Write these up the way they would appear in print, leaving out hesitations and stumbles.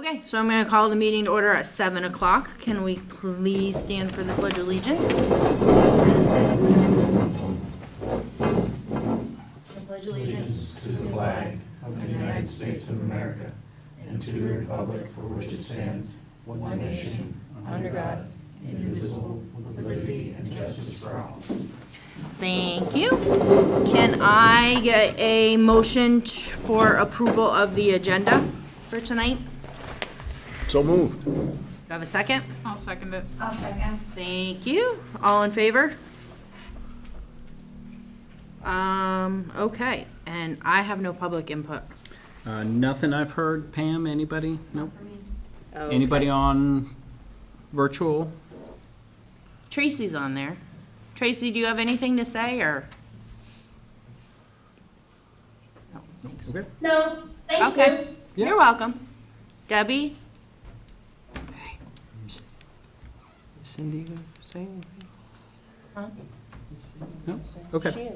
Okay, so I'm gonna call the meeting to order at 7 o'clock. Can we please stand for the Pledge of Allegiance? I pledge allegiance To the flag of the United States of America and to the republic for which it stands, one nation, under God, indivisible, with liberty and justice for all. Thank you. Can I get a motion for approval of the agenda for tonight? So moved. Do I have a second? I'll second it. I'll second. Thank you. All in favor? Okay, and I have no public input. Nothing I've heard. Pam, anybody? Nope. Okay. Anybody on virtual? Tracy's on there. Tracy, do you have anything to say, or? No, thanks. Okay. No, thank you. Okay, you're welcome. Debbie? Cindy gonna say anything? Huh? No? Okay.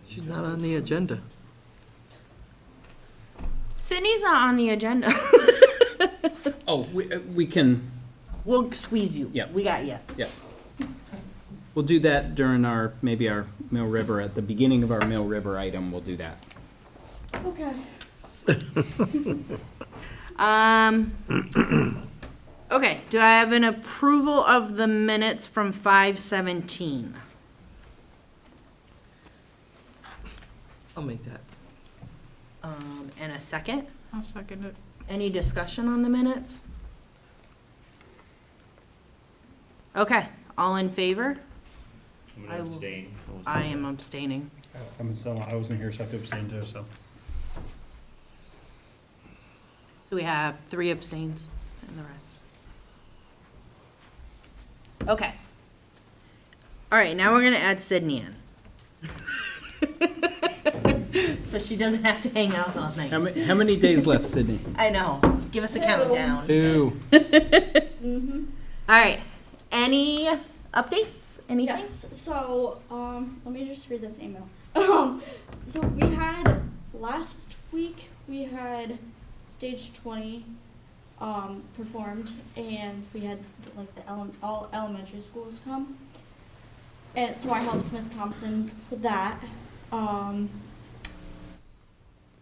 She's not on the agenda. Sydney's not on the agenda. Oh, we can, We'll squeeze you. Yep. We got you. yeah. We'll do that during maybe our Mill River, at the beginning of our Mill River item, we'll do that. Okay. Okay, do I have an approval of the minutes from 5:17? I'll make that. And a second? I'll second it. Any discussion on the minutes? Okay, all in favor? I'm I gonna will- abstain. I am abstaining. I wasn't here, so I have to abstain too, so. So we have 3 abstains and the rest. Okay. All right, now we're gonna add Sydney in. So she doesn't have to hang out all night. How many days left, Sydney? I know. Give us the countdown. 2. All right. Any updates? Anything? Yes, so, let me just read this email. So we had, last week, we had stage 20, performed, and we had, like, all elementary schools come. And so I helped Miss Thompson with that. Let's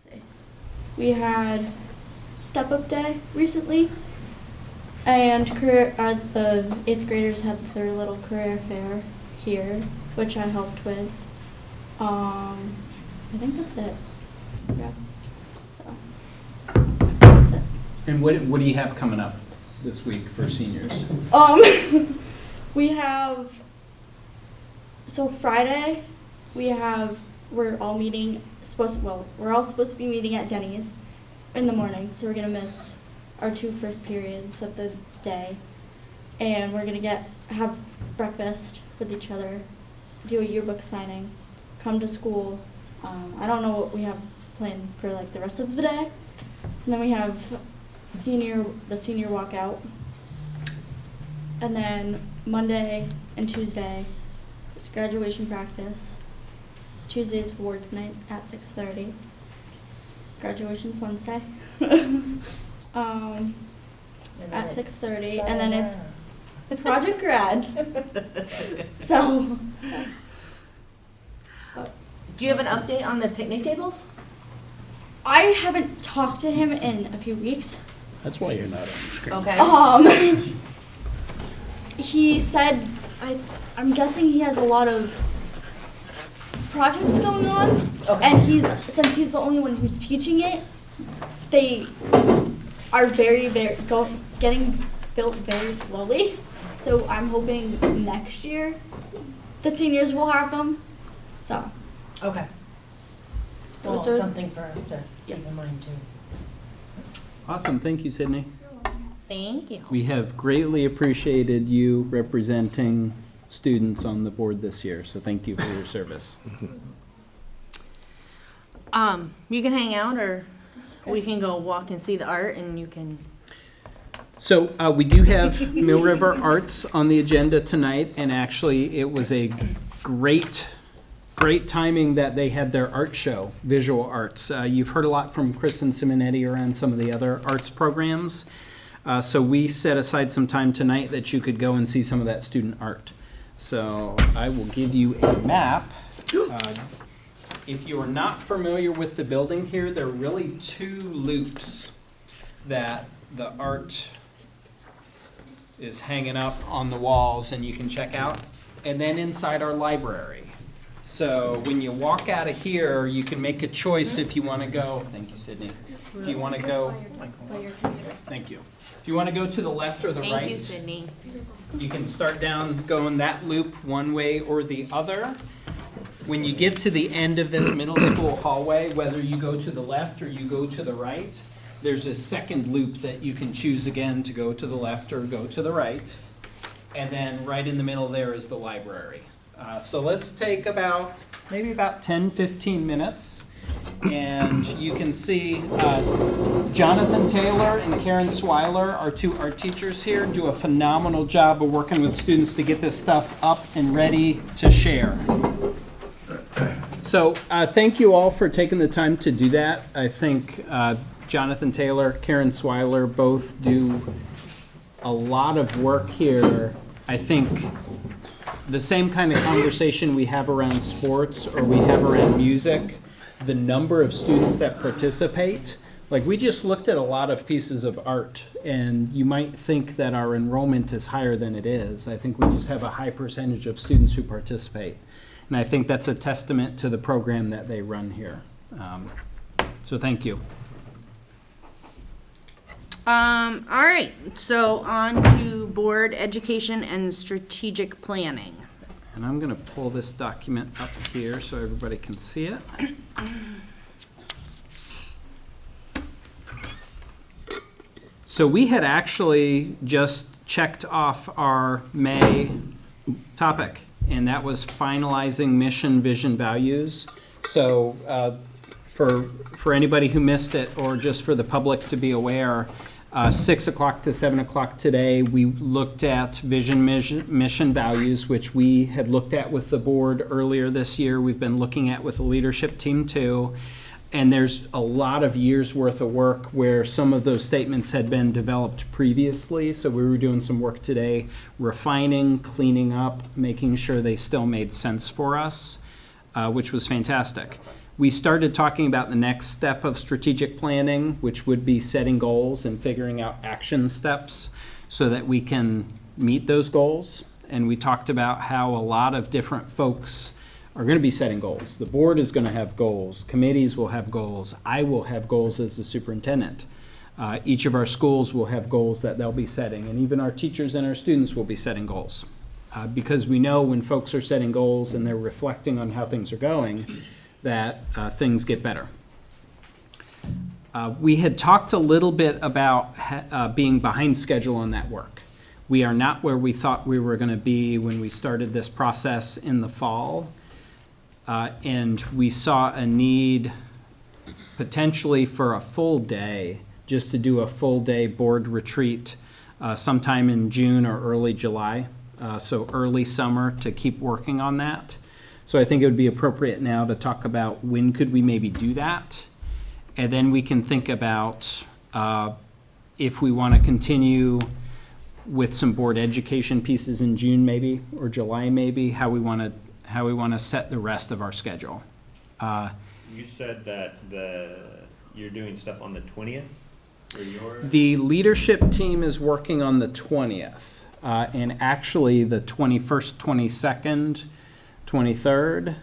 see. We had Step Up Day recently, and the 8th graders had their little career fair here, which I helped with. I think that's it. Yeah. So that's it. And what do you have coming up this week for seniors? We have, so Friday, we're all meeting, we're all supposed to be meeting at Denny's in the morning, so we're gonna miss our 2 first periods of the day. And we're gonna have breakfast with each other, do a yearbook signing, come to school. I don't know what we have planned for like the rest of the day. And then we have the senior walkout. And then Monday and Tuesday is graduation practice. Tuesday's awards night at 6:30. Graduation's Wednesday. At 6:30, and then it's Project Grad. So. Do you have an update on the picnic tables? I haven't talked to him in a few weeks. That's why you're not on the screen. Okay. He said, I'm guessing he has a lot of projects going on, Okay. and since he's the only one who's teaching it, they are getting built very slowly. So I'm hoping next year the seniors will have them. So. Okay. Well, Those are- something for us to keep Yes. in mind too. Awesome, thank you, Sydney. Thank you. We have greatly appreciated you representing students on the board this year, so thank you for your service. You can hang out, or we can go walk and see the art, and you can. So we do have Mill River Arts on the agenda tonight, and actually it was a great great timing that they had their art show, visual arts. You've heard a lot from Chris and Simonetti around some of the other arts programs. So we set aside some time tonight that you could go and see some of that student art. So I will give you a map. If you are not familiar with the building here, there are really two loops that the art is hanging up on the walls and you can check out. And then inside our library. So when you walk out of here, you can make a choice if you want to go. Thank you, Sydney. If you want to go, thank you. If you want to go to the left or the right. Thank you, Sydney. You can start down going that loop one way or the other. When you get to the end of this middle school hallway, whether you go to the left or you go to the right, there's a second loop that you can choose again to go to the left or go to the right. And then right in the middle there is the library. So let's take maybe about 10, 15 minutes. And you can see Jonathan Taylor and Karen Swiler, our two art teachers here, do a phenomenal job of working with students to get this stuff up and ready to share. So thank you all for taking the time to do that. I think Jonathan Taylor, Karen Swiler both do a lot of work here. I think the same kind of conversation we have around sports or we have around music, the number of students that participate, like we just looked at a lot of pieces of art and you might think that our enrollment is higher than it is. I think we just have a high percentage of students who participate. And I think that's a testament to the program that they run here. So thank you. All right, so on to board education and strategic planning. And I'm going to pull this document up here so everybody can see it. So we had actually just checked off our May topic, and that was finalizing mission, vision, values. So for anybody who missed it or just for the public to be aware, 6 o'clock to 7 o'clock today, we looked at vision, mission, values, which we had looked at with the board earlier this year. We've been looking at with the leadership team too. And there's a lot of years worth of work where some of those statements had been developed previously. So we were doing some work today, refining, cleaning up, making sure they still made sense for us, which was fantastic. We started talking about the next step of strategic planning, which would be setting goals and figuring out action steps so that we can meet those goals. And we talked about how a lot of different folks are going to be setting goals. The board is going to have goals. Committees will have goals. I will have goals as the superintendent. Each of our schools will have goals that they'll be setting. And even our teachers and our students will be setting goals. Because we know when folks are setting goals and they're reflecting on how things are going, that things get better. We had talked a little bit about being behind schedule on that work. We are not where we thought we were going to be when we started this process in the fall. And we saw a need potentially for a full day, just to do a full day board retreat sometime in June or early July. So early summer to keep working on that. So I think it would be appropriate now to talk about when could we maybe do that. And then we can think about if we want to continue with some board education pieces in June maybe, or July maybe, how we want to set the rest of our schedule. You said that you're doing stuff on the 20th? The leadership team is working on the 20th, and actually the 21st, 22nd, 23rd,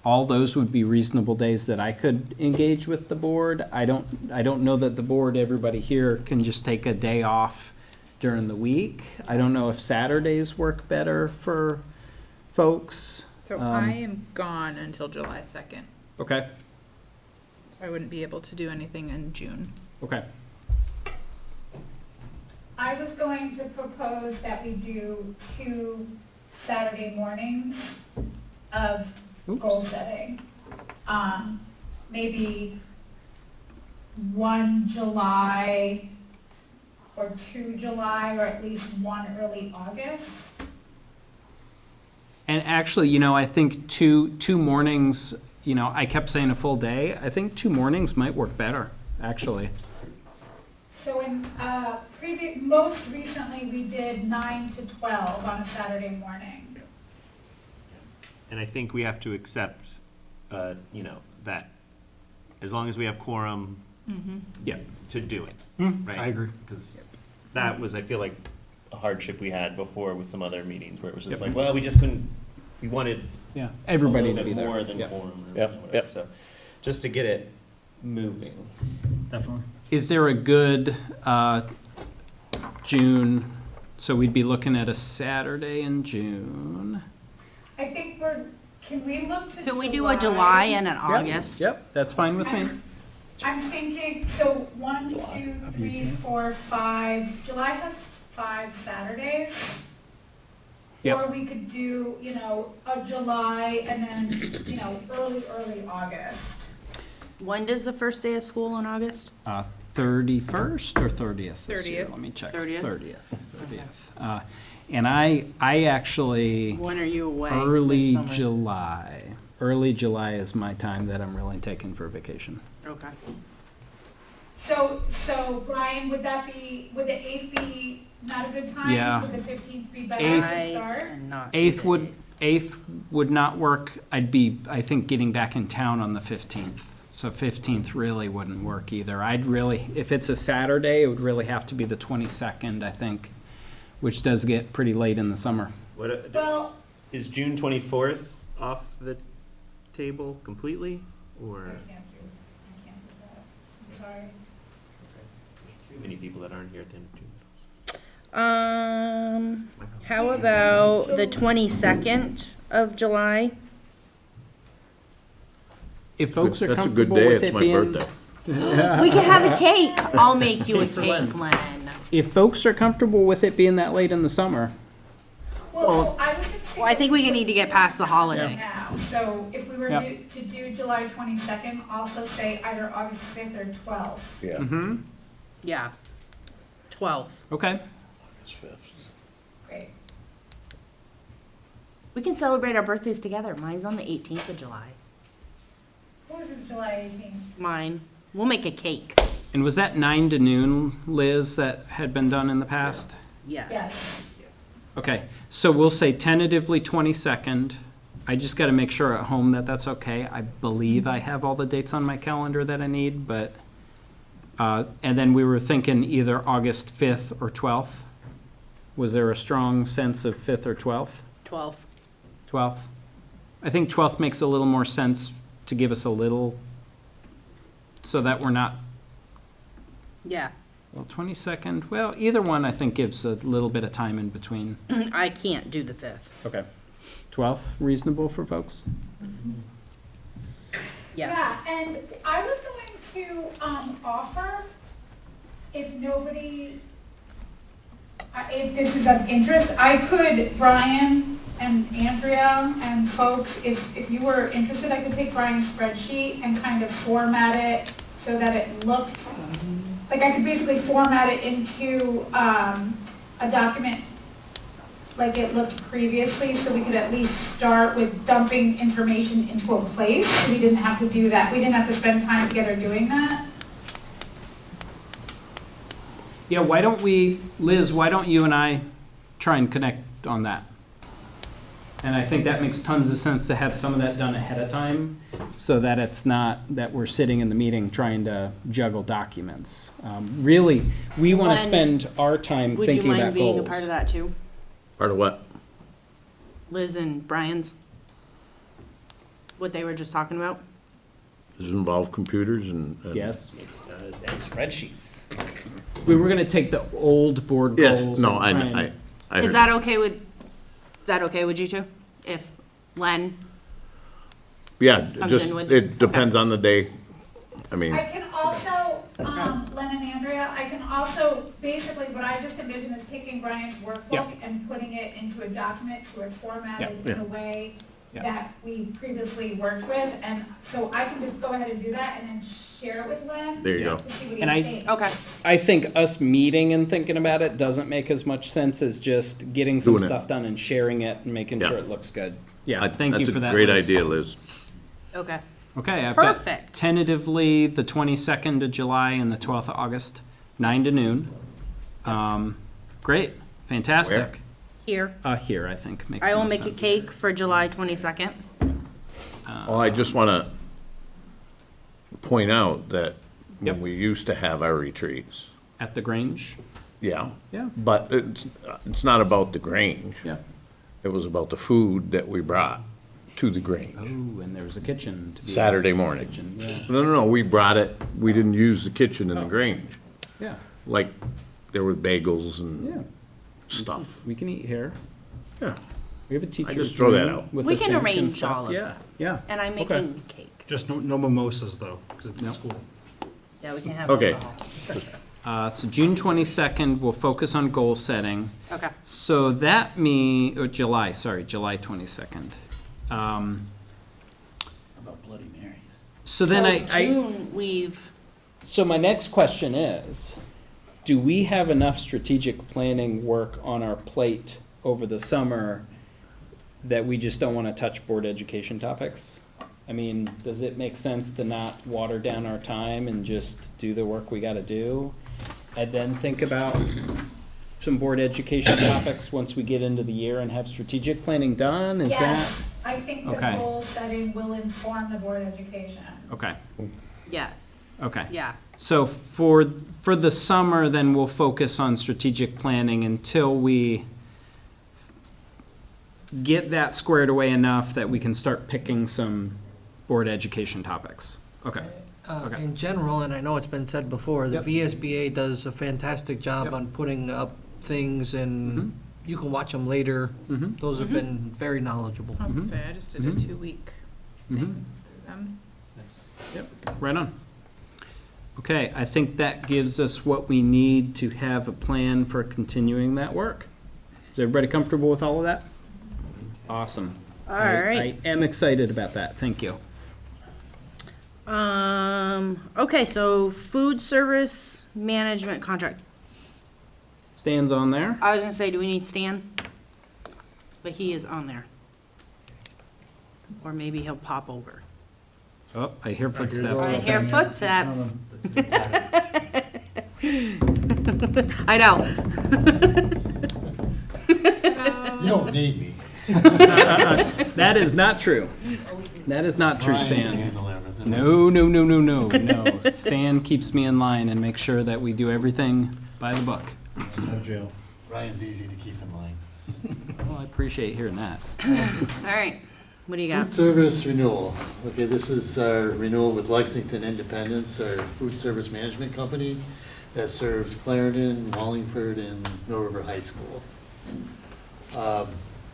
all those would be reasonable days that I could engage with the board. I don't know that the board, everybody here, can just take a day off during the week. I don't know if Saturdays work better for folks. So I am gone until July 2nd. Okay. So I wouldn't be able to do anything in June. Okay. I was going to propose that we do 2 Saturday mornings of goal setting. Maybe 1 July or 2 July, or at least 1 early August. And actually, you know, I think two mornings, you know, I kept saying a full day. I think 2 mornings might work better, actually. So in, most recently, we did 9 to 12 on a Saturday morning. And I think we have to accept, you know, that as long as we have quorum Yeah. to do it, right? I agree. Because that was, I feel like, a hardship we had before with some other meetings where it was just Yep. like, well, we just couldn't, we wanted Yeah, a everybody little to be bit there. more than Yep. quorum or Yep, whatever. yep. So, just to get it moving. Definitely. Is there a good June, so we'd be looking at a Saturday in June? I think can we look to July? Can we do a July and an August? Yep, that's fine with me. I'm thinking, so 1, 2, 3, 4, 5, July has 5 Saturdays. Yep. Or we could do, you know, a July and then, you know, early August. When does the first day of school in August? 31st or 30th this year? 30th. Let me check. 30th? 30th. And I actually, When are you away? early July. Early July is my time that I'm really taking for vacation. Okay. So Brian, would the 8th be not a good time? Yeah. Would the 15th be better Eighth. to start? Eighth would not work. I'd be, I think, getting back in town on the 15th. So 15th really wouldn't work either. I'd really, if it's a Saturday, it would really have to be the 22nd, I think, which does get pretty late in the summer. Well, Is June 24th off the table completely, I or can't do that. I'm sorry. too many people that aren't here at the end of June? How about the 22nd of July? If folks are That's a comfortable good day, with it's it my being, birthday. We can have a cake. I'll make you a cake, Len. if folks are comfortable with it being that late in the summer, Well, so I was just thinking. Well, I think we need to get past the holiday. Now, so if we were Yep. to do July 22nd, also say either August 5th or 12th. Yeah. mm-hmm, Yeah. 12. okay. August 5th. Great. We can celebrate our birthdays together. Mine's on the 18th of July. Who is July 18th? Mine. We'll make a cake. And was that 9 to noon, Liz, that had been done in the past? Yes. Okay, so we'll say tentatively 22nd. I just got to make sure at home that that's okay. I believe I have all the dates on my calendar that I need, but, and then we were thinking either August 5th or 12th. Was there a strong sense of 5th or 12th? 12th. 12th. I think 12th makes a little more sense to give us a little, so that we're not, Yeah. well, 22nd, well, either one I think gives a little bit of time in between. I can't do the 5th. Okay. 12th, reasonable for folks? Yeah. And I was going to offer, if nobody, if this is of interest, I could, Brian and Andrea and folks, if you were interested, I could take Brian's spreadsheet and kind of format it so that it looked, like I could basically format it into a document like it looked previously, so we could at least start with dumping information into a place. So we didn't have to do that. We didn't have to spend time together doing that. Yeah, why don't we, Liz, why don't you and I try and connect on that? And I think that makes tons of sense to have some of that done ahead of time, so that it's not that we're sitting in the meeting trying to juggle documents. Really, we want Len, to spend our time Would you thinking about mind being goals. a part of that too? Part of what? Liz and Brian's? What they were just talking about? Does it involve computers and? Yes, Maybe it does, and spreadsheets. we were gonna take the old board goals. Yes, no, and try and- I Is heard. that okay with you two? If Len, Yeah, comes just, in with- it depends on the day. I mean, I can also, Len and Andrea, I can also, basically what I just envisioned is taking Brian's workbook and putting it into a document so it's formatted Yeah. in a way Yeah. that we previously worked with, and so I can just go ahead and do that and then share it with Len. There you go. To see what And he thinks. Okay. I think us meeting and thinking about it doesn't make as much sense as just getting some Doing it. stuff done and sharing it and making Yeah. sure it looks good. Yeah, thank you for that. That's a great Liz. idea, Liz. Okay. Okay, I've got Perfect. tentatively the 22nd of July and the 12th of August, 9 to noon. Great, fantastic. Here. Here, I think, makes I will more make a sense. cake for July 22nd. Well, I just want to point out that Yep. when we used to have our retreats, At the Grange? yeah. Yeah. But it's not about the Grange. Yeah. It was about the food that we brought to the Grange. Oh, and there was a kitchen to be. Saturday morning. Kitchen, yeah. No, we brought it, we didn't use the kitchen in the Grange. Yeah, Like, there were bagels yeah. and stuff. We can eat here. Yeah. We have a teacher's just throw that room out. with We the can sink and arrange stuff. all of Yeah, yeah. And I'm Okay. making cake. Just no mimosas though, because it's No. school. Yeah, we can have Okay. alcohol. So June 22nd, we'll focus on goal setting. Okay. So July 22nd. About Bloody Marys. So then So June, we've, so my next question is, do we have enough strategic planning work on our plate over the summer that we just don't want to touch board education topics? I mean, does it make sense to not water down our time and just do the work we got to do? And then think about some board education topics once we get into the year and have strategic planning done? Is that? Yes, I think the Okay. goal setting will inform the board education. Okay, yes, okay. yeah. So for the summer, then we'll focus on strategic planning until we get that squared away enough that we can start picking some board education topics. Okay, Okay. In general, and I know it's been said before, the Yep. VSBA does a fantastic job Yep. on putting up things and Mhm. you can watch them later. mm-hmm, Those have been very knowledgeable. I was gonna say, I just did a Mhm. 2-week mm-hmm. thing. Yep, right on. Okay, I think that gives us what we need to have a plan for continuing that work. Is everybody comfortable with all of that? Awesome. All right. I am excited about that, thank you. Okay, so food service management contract. Stan's on there. I was gonna say, do we need Stan? But he is on there. Or maybe he'll pop over. Oh, I hear I footsteps. hear footsteps. I know. You don't need me. That is not true. That is not true, Brian can Stan. handle everything. No. Stan keeps me in line and makes sure that we do everything by the book. No jail. Brian's easy to keep in line. Well, I appreciate hearing that. All right, what do you got? Food service renewal. Okay, this is our renewal with Lexington Independence, our food service management company that serves Clarendon, Wallingford, and Mill River High School.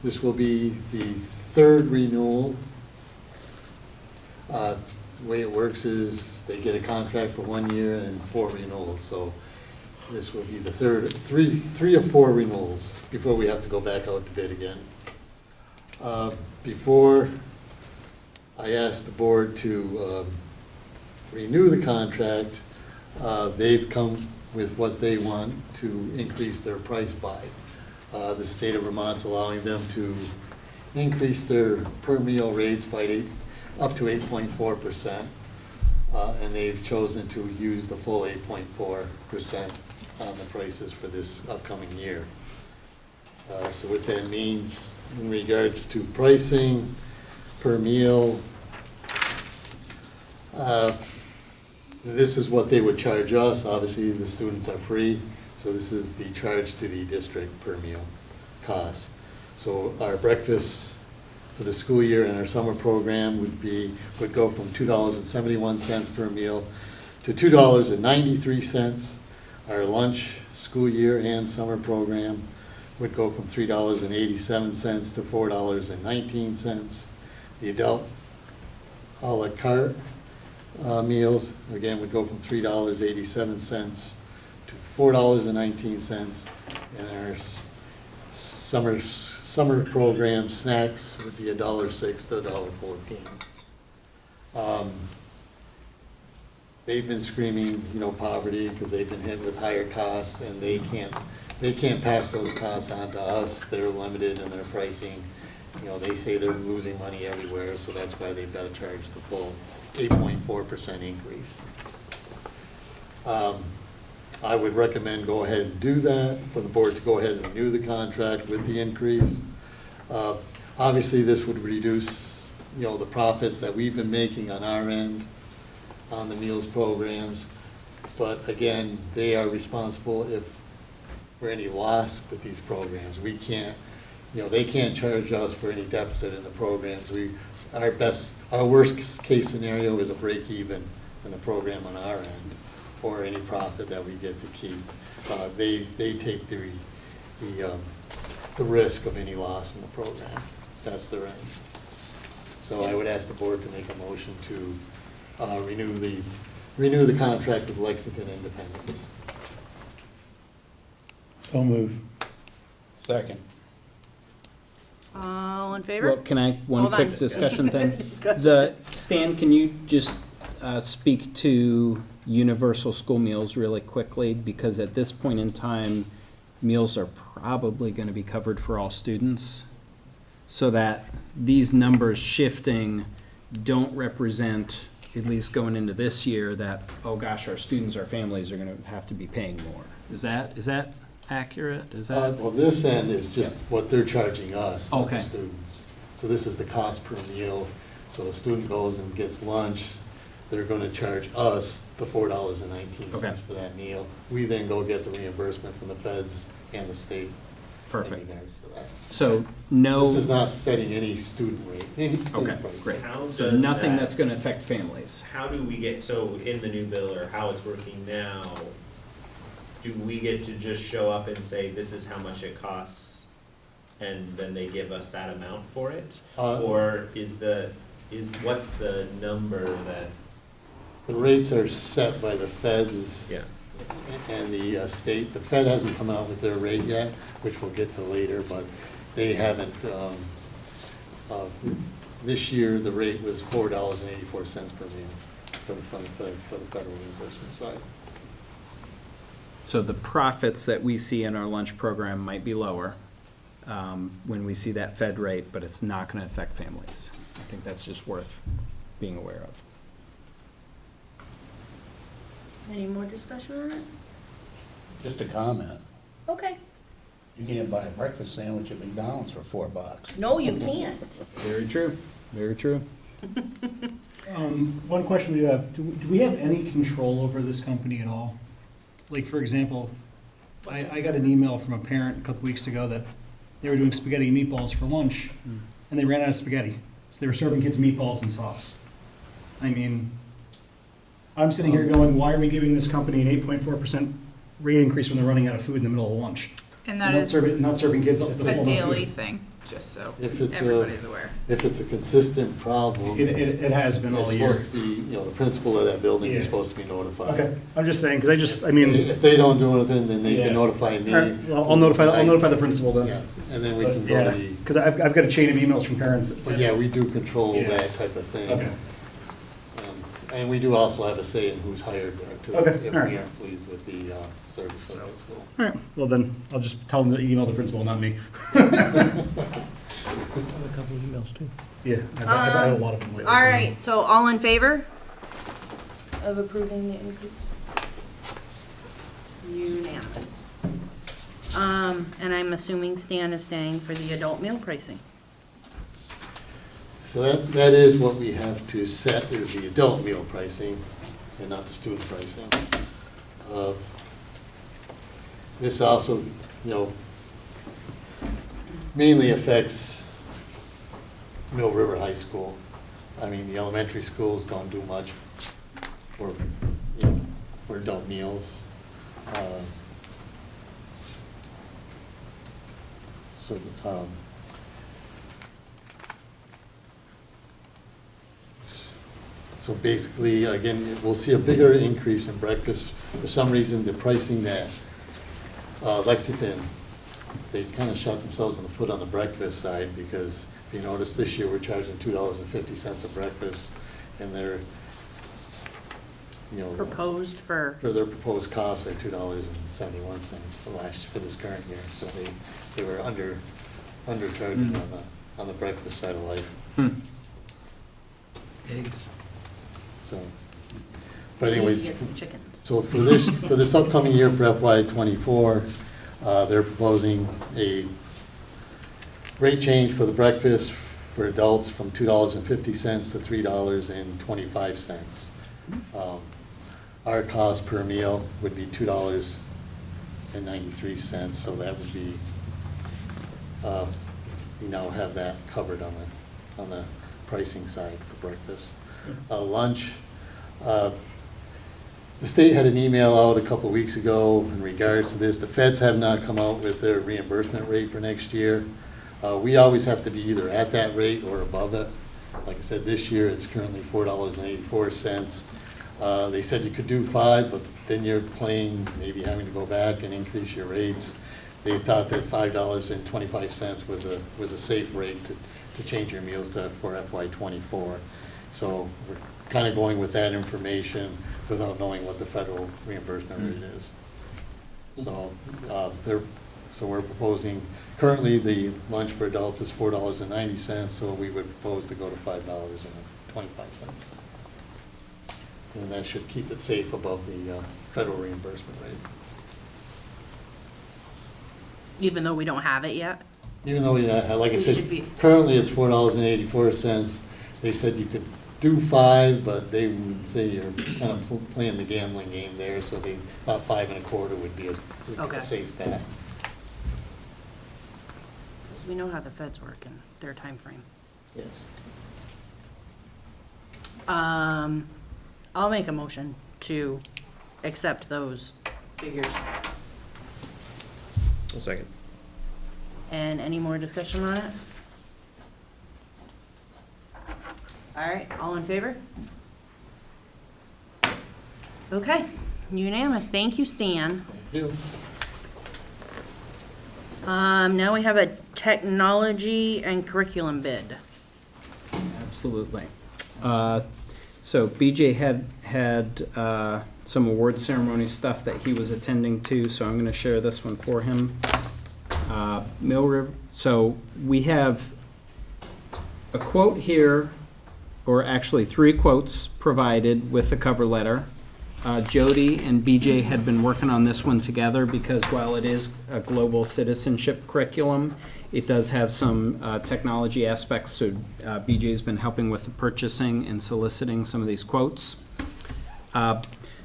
This will be the third renewal. The way it works is they get a contract for 1 year and 4 renewals, so this will be the three of 4 renewals before we have to go back out to bid again. Before I asked the board to renew the contract, they've come with what they want to increase their price by. The state of Vermont's allowing them to increase their per meal rates by up to 8.4%. And they've chosen to use the full 8.4% on the prices for this upcoming year. So what that means in regards to pricing per meal, this is what they would charge us. Obviously, the students are free, so this is the charge to the district per meal cost. So our breakfast for the school year and our summer program would go from $2.71 per meal to $2.93. Our lunch, school year and summer program would go from $3.87 to $4.19. The adult a la carte meals, again, would go from $3.87 to $4.19. And our summer summer program snacks would be $1.06 to $1.14. They've been screaming, poverty, because they've been hit with higher costs, and they can't pass those costs on to us. They're limited in their pricing. They say they're losing money everywhere, so that's why they've got to charge the full 8.4% increase. I would recommend go ahead and do that, for the board to go ahead and renew the contract with the increase. Obviously, this would reduce, the profits that we've been making on our end on the meals programs. But again, they are responsible for any loss with these programs. We can't, they can't charge us for any deficit in the programs. Our worst case scenario is a break even in the program on our end, or any profit that we get to keep. They take the risk of any loss in the program. That's their end. So I would ask the board to make a motion to renew the contract with Lexington Independence. So move. Second. All in Well, favor? can I, one Hold on. quick discussion thing? Stan, can you just speak to universal school meals really quickly? Because at this point in time, meals are probably going to be covered for all students, so that these numbers shifting don't represent, at least going into this year, that, oh gosh, our students, our families are going to have to be paying more. Is that accurate? Is that? Well, this end is just what they're charging us, not the Okay. students. So this is the cost per meal. So a student goes and gets lunch, they're gonna charge us the $4.19 Okay. for that meal. We then go get the reimbursement from the feds and the state. in Perfect. regards to that. So no. This is not setting any student rate, any Okay, student price. great. How So does nothing that- that's going to affect families. How do we get, so in the new bill, or how it's working now, do we get to just show up and say, this is how much it costs, and then they give us that amount for it? Or what's the number that? The rates are set by the feds Yeah. and the state. The Fed hasn't come out with their rate yet, which we'll get to later, but they haven't. This year, the rate was $4.84 per meal for the federal reimbursement side. So the profits that we see in our lunch program might be lower when we see that Fed rate, but it's not going to affect families. I think that's just worth being aware of. Any more discussion on it? Just a comment. Okay. You can't buy a breakfast sandwich at McDonald's for $4. No, you can't. Very true. Very true. One question we have, do we have any control over this company at all? Like, for example, I got an email from a parent a couple weeks ago that they were doing spaghetti and meatballs for lunch, and they ran out of spaghetti. So they were serving kids meatballs and sauce. I mean, I'm sitting here going, why are we giving this company an 8.4% rate increase when they're running out of food in the middle of lunch? And that Not is not serving kids the a full amount of daily food. thing, just so If it's everybody's aware. If it's a consistent problem, It has been all it's year. supposed to be, the principal of that building Yeah. is supposed to be notified. Okay, I'm just saying, because I mean. If they don't do anything, then they Yeah. can notify me. All right, well, I'll notify the principal then. Yeah, and then we can go to the, Because I've got a chain of emails from parents. but yeah, we do control Yeah. that type of thing. Okay. And we do also have a say in who's hired there too. Okay, If all right. we aren't pleased with the service of that school. All right, well then, I'll just tell them to email the principal, not me. A couple emails too. Yeah, I've had a lot of them lately. All right, so all in favor of approving the increase? Unanimous. And I'm assuming Stan is staying for the adult meal pricing. So that is what we have to set, is the adult meal pricing and not the student pricing. This also, mainly affects Mill River High School. I mean, the elementary schools don't do much for, for adult meals. So basically, again, we'll see a bigger increase in breakfast. For some reason, the pricing that Lexington they kind of shot themselves in the foot on the breakfast side, because if you notice, this year we're charging $2.50 a breakfast, and they're, you know, Proposed for, for their proposed costs are $2.71 last, for this current year, so they were undercharging on the breakfast side of life. Eggs. So, but anyways, get some chickens. so for this upcoming year for FY '24, they're proposing a rate change for the breakfast for adults from $2.50 to $3.25. Our cost per meal would be $2.93, so that would be, we now have that covered on the pricing side for breakfast. Lunch, the state had an email out a couple weeks ago in regards to this. The feds have not come out with their reimbursement rate for next year. We always have to be either at that rate or above it. Like I said, this year it's currently $4.84. They said you could do $5, but then you're playing, maybe having to go back and increase your rates. They thought that $5.25 was a safe rate to change your meals to for FY '24. So we're kind of going with that information without knowing what the federal reimbursement rate is. So so we're proposing, currently the lunch for adults is $4.90, so we would propose to go to $5.25. And that should keep it safe above the federal reimbursement rate. Even though we don't have it yet? Even though, like I We said, should be- currently it's $4.84. They said you could do $5, but they would say you're kind of playing the gambling game there, so they thought $5.25 would be a Okay. safe bet. Because we know how the feds work and their time frame. Yes. I'll make a motion to accept those figures. A second. And any more discussion on it? All right, all in favor? Okay, unanimous. Thank you, Stan. Thank you. Now we have a technology and curriculum bid. Absolutely. So BJ had some award ceremony stuff that he was attending to, so I'm gonna share this one for him. Mill River, so we have a quote here, or actually 3 quotes provided with the cover letter. Jody and BJ had been working on this one together because while it is a global citizenship curriculum, it does have some technology aspects, so BJ's been helping with the purchasing and soliciting some of these quotes.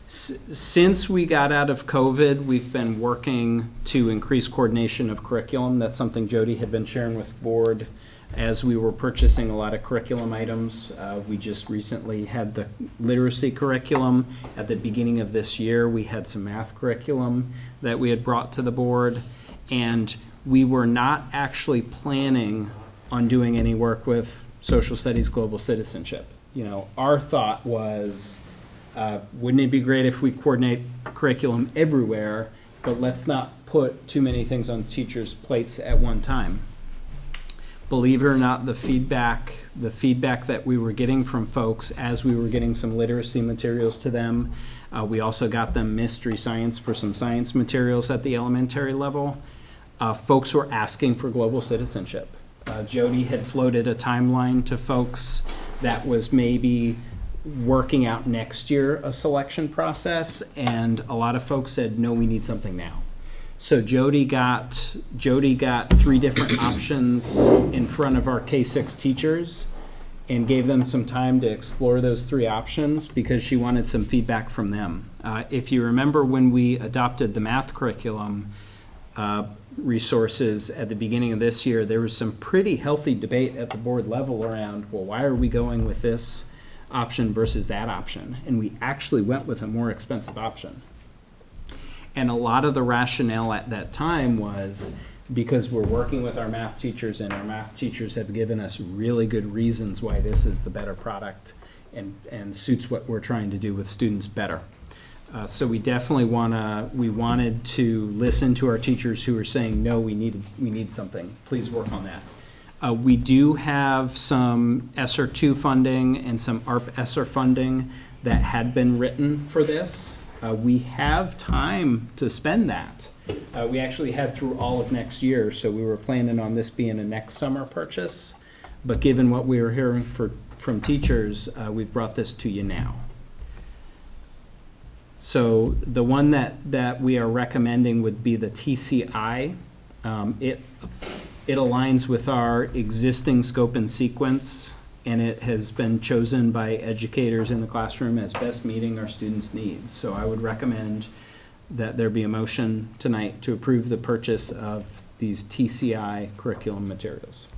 Since we got out of COVID, we've been working to increase coordination of curriculum. That's something Jody had been sharing with the board as we were purchasing a lot of curriculum items. We just recently had the literacy curriculum. At the beginning of this year, we had some math curriculum that we had brought to the board. And we were not actually planning on doing any work with social studies, global citizenship. You know, our thought was, wouldn't it be great if we coordinate curriculum everywhere, but let's not put too many things on teachers' plates at one time. Believe it or not, the feedback that we were getting from folks as we were getting some literacy materials to them, we also got them mystery science for some science materials at the elementary level. Folks were asking for global citizenship. Jody had floated a timeline to folks that was maybe working out next year a selection process, and a lot of folks said, no, we need something now. So Jody got 3 different options in front of our K-6 teachers and gave them some time to explore those 3 options because she wanted some feedback from them. If you remember when we adopted the math curriculum resources at the beginning of this year, there was some pretty healthy debate at the board level around, well, why are we going with this option versus that option? And we actually went with a more expensive option. And a lot of the rationale at that time was because we're working with our math teachers and our math teachers have given us really good reasons why this is the better product and suits what we're trying to do with students better. So we definitely wanted to listen to our teachers who were saying, no, we need something. Please work on that. We do have some ESSER 2 funding and some ARP ESSER funding that had been written for this. We have time to spend that. We actually had through all of next year, so we were planning on this being a next summer purchase. But given what we were hearing from teachers, we've brought this to you now. So the one that we are recommending would be the TCI. It aligns with our existing scope and sequence, and it has been chosen by educators in the classroom as best meeting our students' needs. So I would recommend that there be a motion tonight to approve the purchase of these TCI curriculum materials.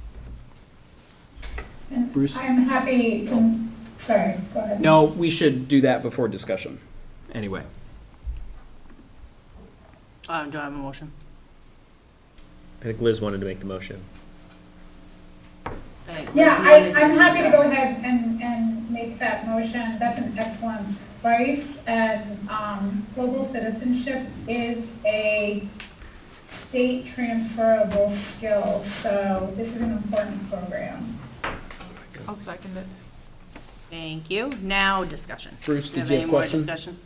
And Bruce? I'm happy to, sorry, go ahead. No, we should do that before discussion. Anyway. Do I have a motion? I think Liz wanted to make the motion. Yeah, I'm happy to go ahead and make that motion. That's an excellent advice. And global citizenship is a state transferable skill, so this is an important program. I'll second it. Thank you. Now discussion. Bruce, Do did you have any a more question? discussion?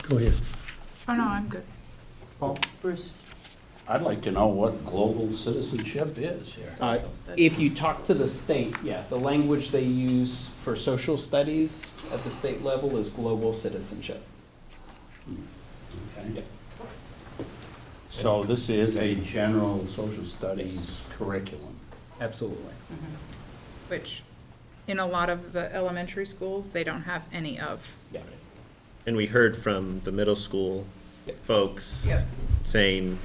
Go ahead. Oh, no, I'm good. Paul? Bruce? I'd like to know what global citizenship is here. If you talk to the state, yeah, the language they use for social studies at the state level is global citizenship. Okay. Yeah. So this is a general social studies curriculum. Absolutely. Which, in a lot of the elementary schools, they don't have any of. Yeah. And we heard from the middle school Yep. folks Yep. saying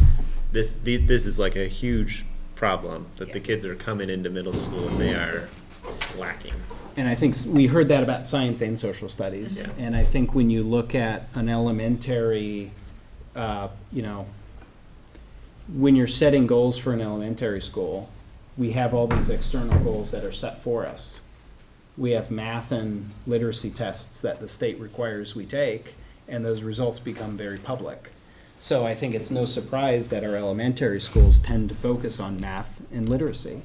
this is like a huge problem, that the kids are coming into middle school and they are lacking. And I think we heard that about science and social studies. Yeah. And I think when you look at an elementary, when you're setting goals for an elementary school, we have all these external goals that are set for us. We have math and literacy tests that the state requires we take, and those results become very public. So I think it's no surprise that our elementary schools tend to focus on math and literacy.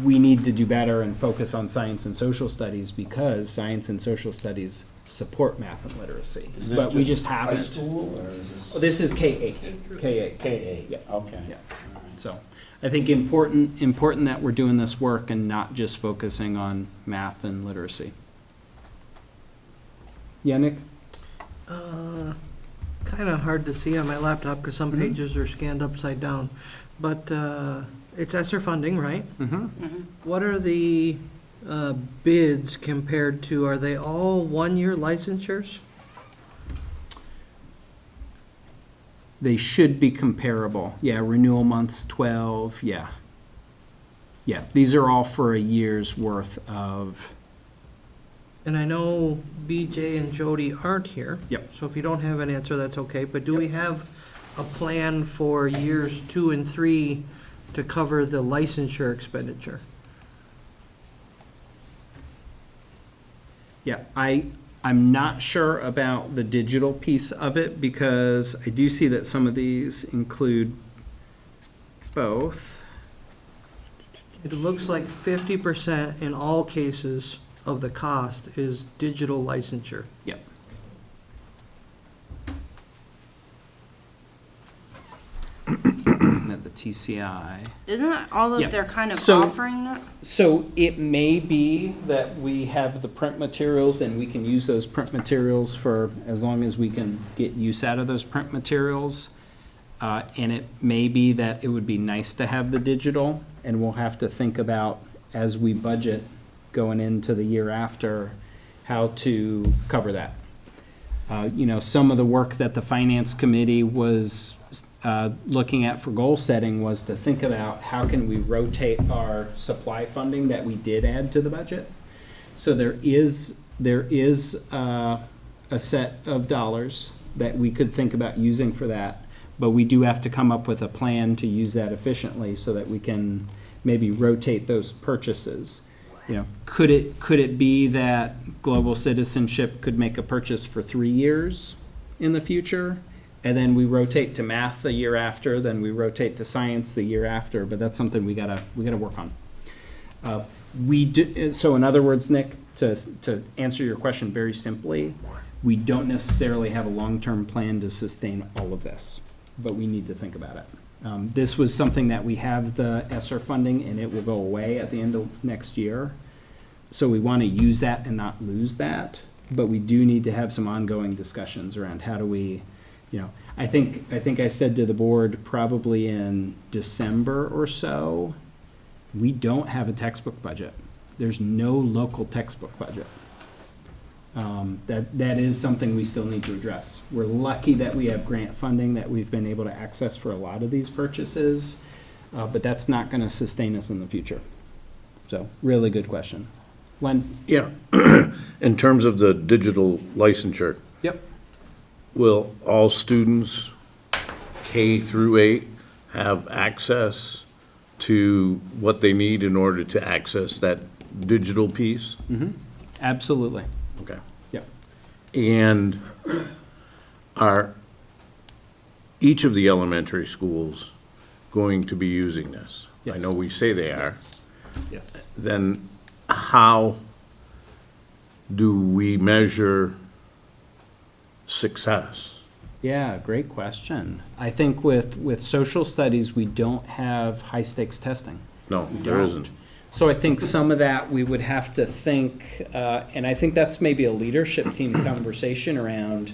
We need to do better and focus on science and social studies because science and social studies support math and literacy. Is this But we just high haven't. school or is this? Oh, this is K-8. K-8. K-8, Yeah. okay. Yeah. All right. So I think important that we're doing this work and not just focusing on math and literacy. Yeah, Nick? Kind of hard to see on my laptop because some pages are scanned upside down. But it's ESSER funding, right? Mm-hmm. What are the bids compared to, are they all one-year licensures? They should be comparable. Yeah, renewal months 12, yeah. Yeah, these are all for a year's worth of, And I know BJ and Jody aren't here. Yep. So if you don't have an answer, that's okay. But do we have a plan for years 2 and 3 to cover the licensure expenditure? yeah, I'm not sure about the digital piece of it because I do see that some of these include both. It looks like 50% in all cases of the cost is digital licensure. Yep. At the TCI. Isn't that all Yeah. that they're kind of So- offering that? So it may be that we have the print materials and we can use those print materials for as long as we can get use out of those print materials. And it may be that it would be nice to have the digital, and we'll have to think about, as we budget going into the year after, how to cover that. Some of the work that the finance committee was looking at for goal setting was to think about how can we rotate our supply funding that we did add to the budget. So there is a set of dollars that we could think about using for that, but we do have to come up with a plan to use that efficiently so that we can maybe rotate those purchases. You know, could it be that global citizenship could make a purchase for 3 years in the future? And then we rotate to math the year after, then we rotate to science the year after, but that's something we gotta work on. So in other words, Nick, to answer your question very simply, we don't necessarily have a long-term plan to sustain all of this, but we need to think about it. This was something that we have the ESSER funding, and it will go away at the end of next year. So we want to use that and not lose that, but we do need to have some ongoing discussions around how do we, you know, I think I said to the board probably in December or so, we don't have a textbook budget. There's no local textbook budget. That is something we still need to address. We're lucky that we have grant funding that we've been able to access for a lot of these purchases, but that's not going to sustain us in the future. So, really good question. Len? Yeah, in terms of the digital licensure, Yep. will all students, K through 8, have access to what they need in order to access that digital piece? Mm-hmm. Absolutely. Okay. Yep. And are each of the elementary schools going to be using this? I Yes. know we say they are. Yes. Then how do we measure success? Yeah, great question. I think with social studies, we don't have high-stakes testing. No, We there don't. isn't. So I think some of that we would have to think, and I think that's maybe a leadership team conversation around,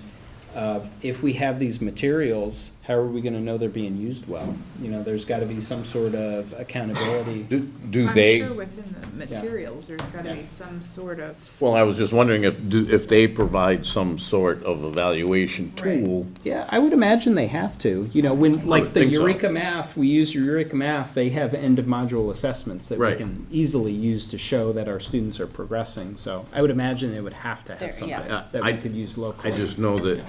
if we have these materials, how are we gonna know they're being used well? You know, there's gotta be some sort of accountability. Do I'm they? sure within the materials, there's gotta be some sort of, Well, I was just wondering if they provide some sort of evaluation Right. tool. Yeah, I would imagine they have to. You know, when, like would the think so. Eureka Math, we use Eureka Math, they have end-of-module assessments that we Right. can easily use to show that our students are progressing. So I would imagine they would have to There, have something yeah. that I- we could use locally. I just know that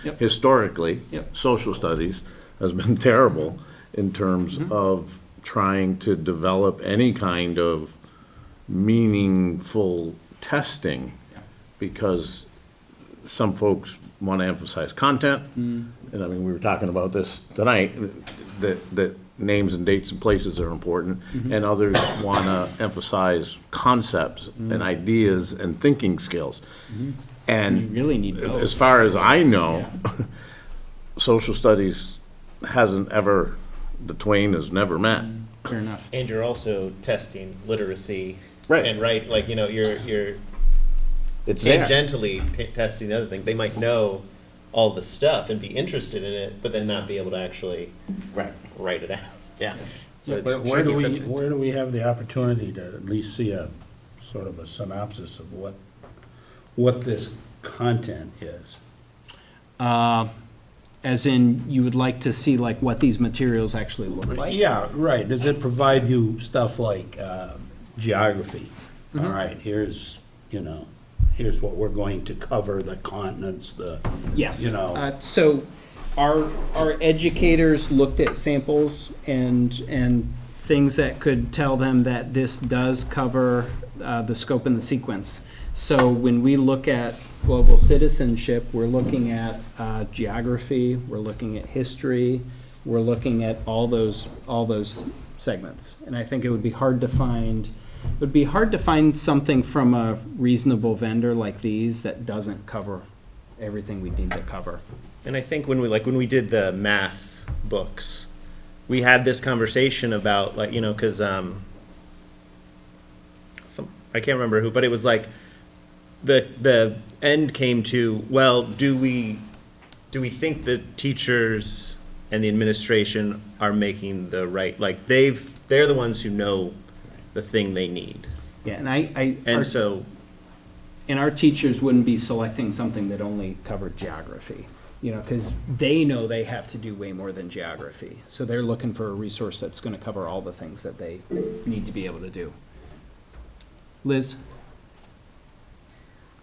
Yep. historically, Yep. social studies has been terrible in terms of trying to develop any kind of meaningful testing, Yeah. because some folks want to emphasize content, and I mean, we were talking about this tonight, that names and dates and places are important, and others want to emphasize concepts and ideas and thinking skills. You And really need both. as far as I know, social studies hasn't ever, the twain has never met. Fair enough. And you're also testing literacy. Right. And like, you know, you're It's there. tangentially testing the other thing. They might know all the stuff and be interested in it, but then not be able to actually Right. write it out. Yeah. So it's But where do tricky we, subject. where do we have the opportunity to at least see a sort of a synopsis of what this content is? As in, you would like to see like what these materials actually look like? Yeah, right. Does it provide you stuff like geography? All right, here's here's what we're going to cover, the continents, Yes. you know. So our educators looked at samples and things that could tell them that this does cover the scope and the sequence. So when we look at global citizenship, we're looking at geography, we're looking at history, we're looking at all those segments. And I think it would be hard to find something from a reasonable vendor like these that doesn't cover everything we need to cover. And I think when we did the math books, we had this conversation about, like, you know, because I can't remember who, but it was like the end came to, well, do we think the teachers and the administration are making the right, like they're the ones who know the thing they need, Yeah, and and our teachers wouldn't be selecting something that only covered geography, you know, because they know they have to do way more than geography. So they're looking for a resource that's going to cover all the things that they need to be able to do. Liz?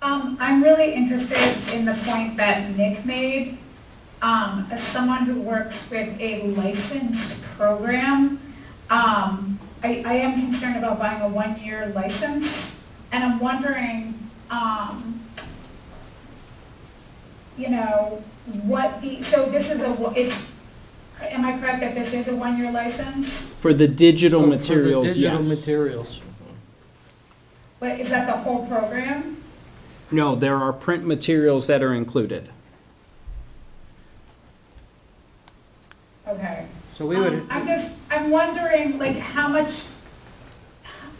I'm really interested in the point that Nick made. As someone who works with a licensed program, I am concerned about buying a 1-year license, and I'm wondering, you know, so this is am I correct that this is a 1-year license? For the digital For the materials, digital yes. materials. But is that the whole program? No, there are print materials that are included. Okay. So we would, I'm wondering, like, how much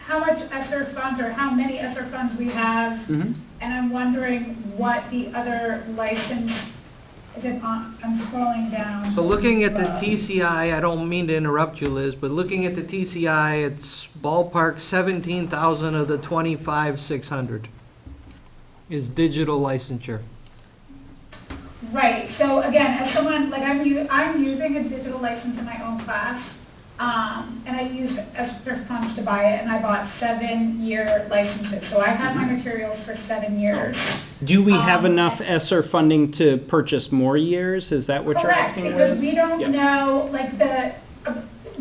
ESSER funds, or how many ESSER funds we have, Mhm. and I'm wondering what the other license, I'm scrolling down. so looking at the TCI, I don't mean to interrupt you, Liz, but looking at the TCI, it's ballpark 17,000 of the 25,600 is digital licensure. Right, so again, as someone, like, I'm using a digital license in my own class, and I use ESSER funds to buy it, and I bought 7-year licenses, so I have my materials for 7 years. Do we have enough ESSER funding to purchase more years? Is that what you're asking, Correct, because Liz? we don't Yep. know, like,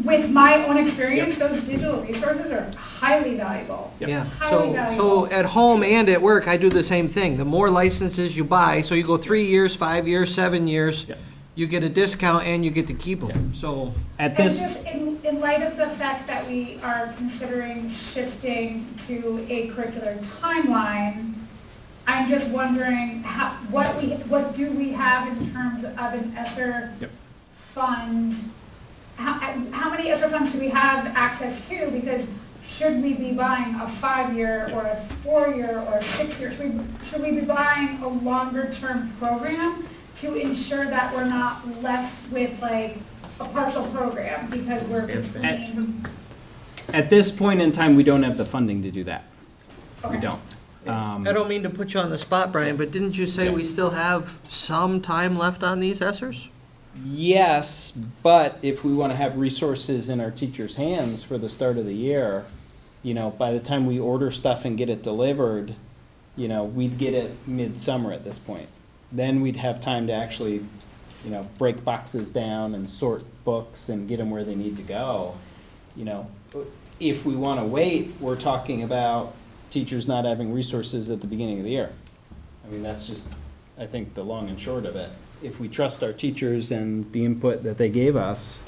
with my own experience, those digital resources are highly valuable. Yep. Yeah, Highly so valuable. at home and at work, I do the same thing. The more licenses you buy, so you go 3 years, 5 years, 7 years, Yep. you get a discount and you get to keep them, so. At And this, just in light of the fact that we are considering shifting to a curricular timeline, I'm just wondering what do we have in terms of an ESSER Yep. fund? How many ESSER funds do we have access to? Because should we be buying a 5-year or a 4-year or a 6-year? Should we be buying a longer-term program to ensure that we're not left with like a partial program because we're between? at this point in time, we don't have the funding to do that. We Okay. don't. I don't mean to put you on the spot, Brian, but didn't you say we still have some time left on these ESSERs? Yes, but if we want to have resources in our teachers' hands for the start of the year, you know, by the time we order stuff and get it delivered, you know, we'd get it midsummer at this point. Then we'd have time to actually, you know, break boxes down and sort books and get them where they need to go. You know, if we want to wait, we're talking about teachers not having resources at the beginning of the year. I mean, that's just, I think, the long and short of it. If we trust our teachers and the input that they gave us,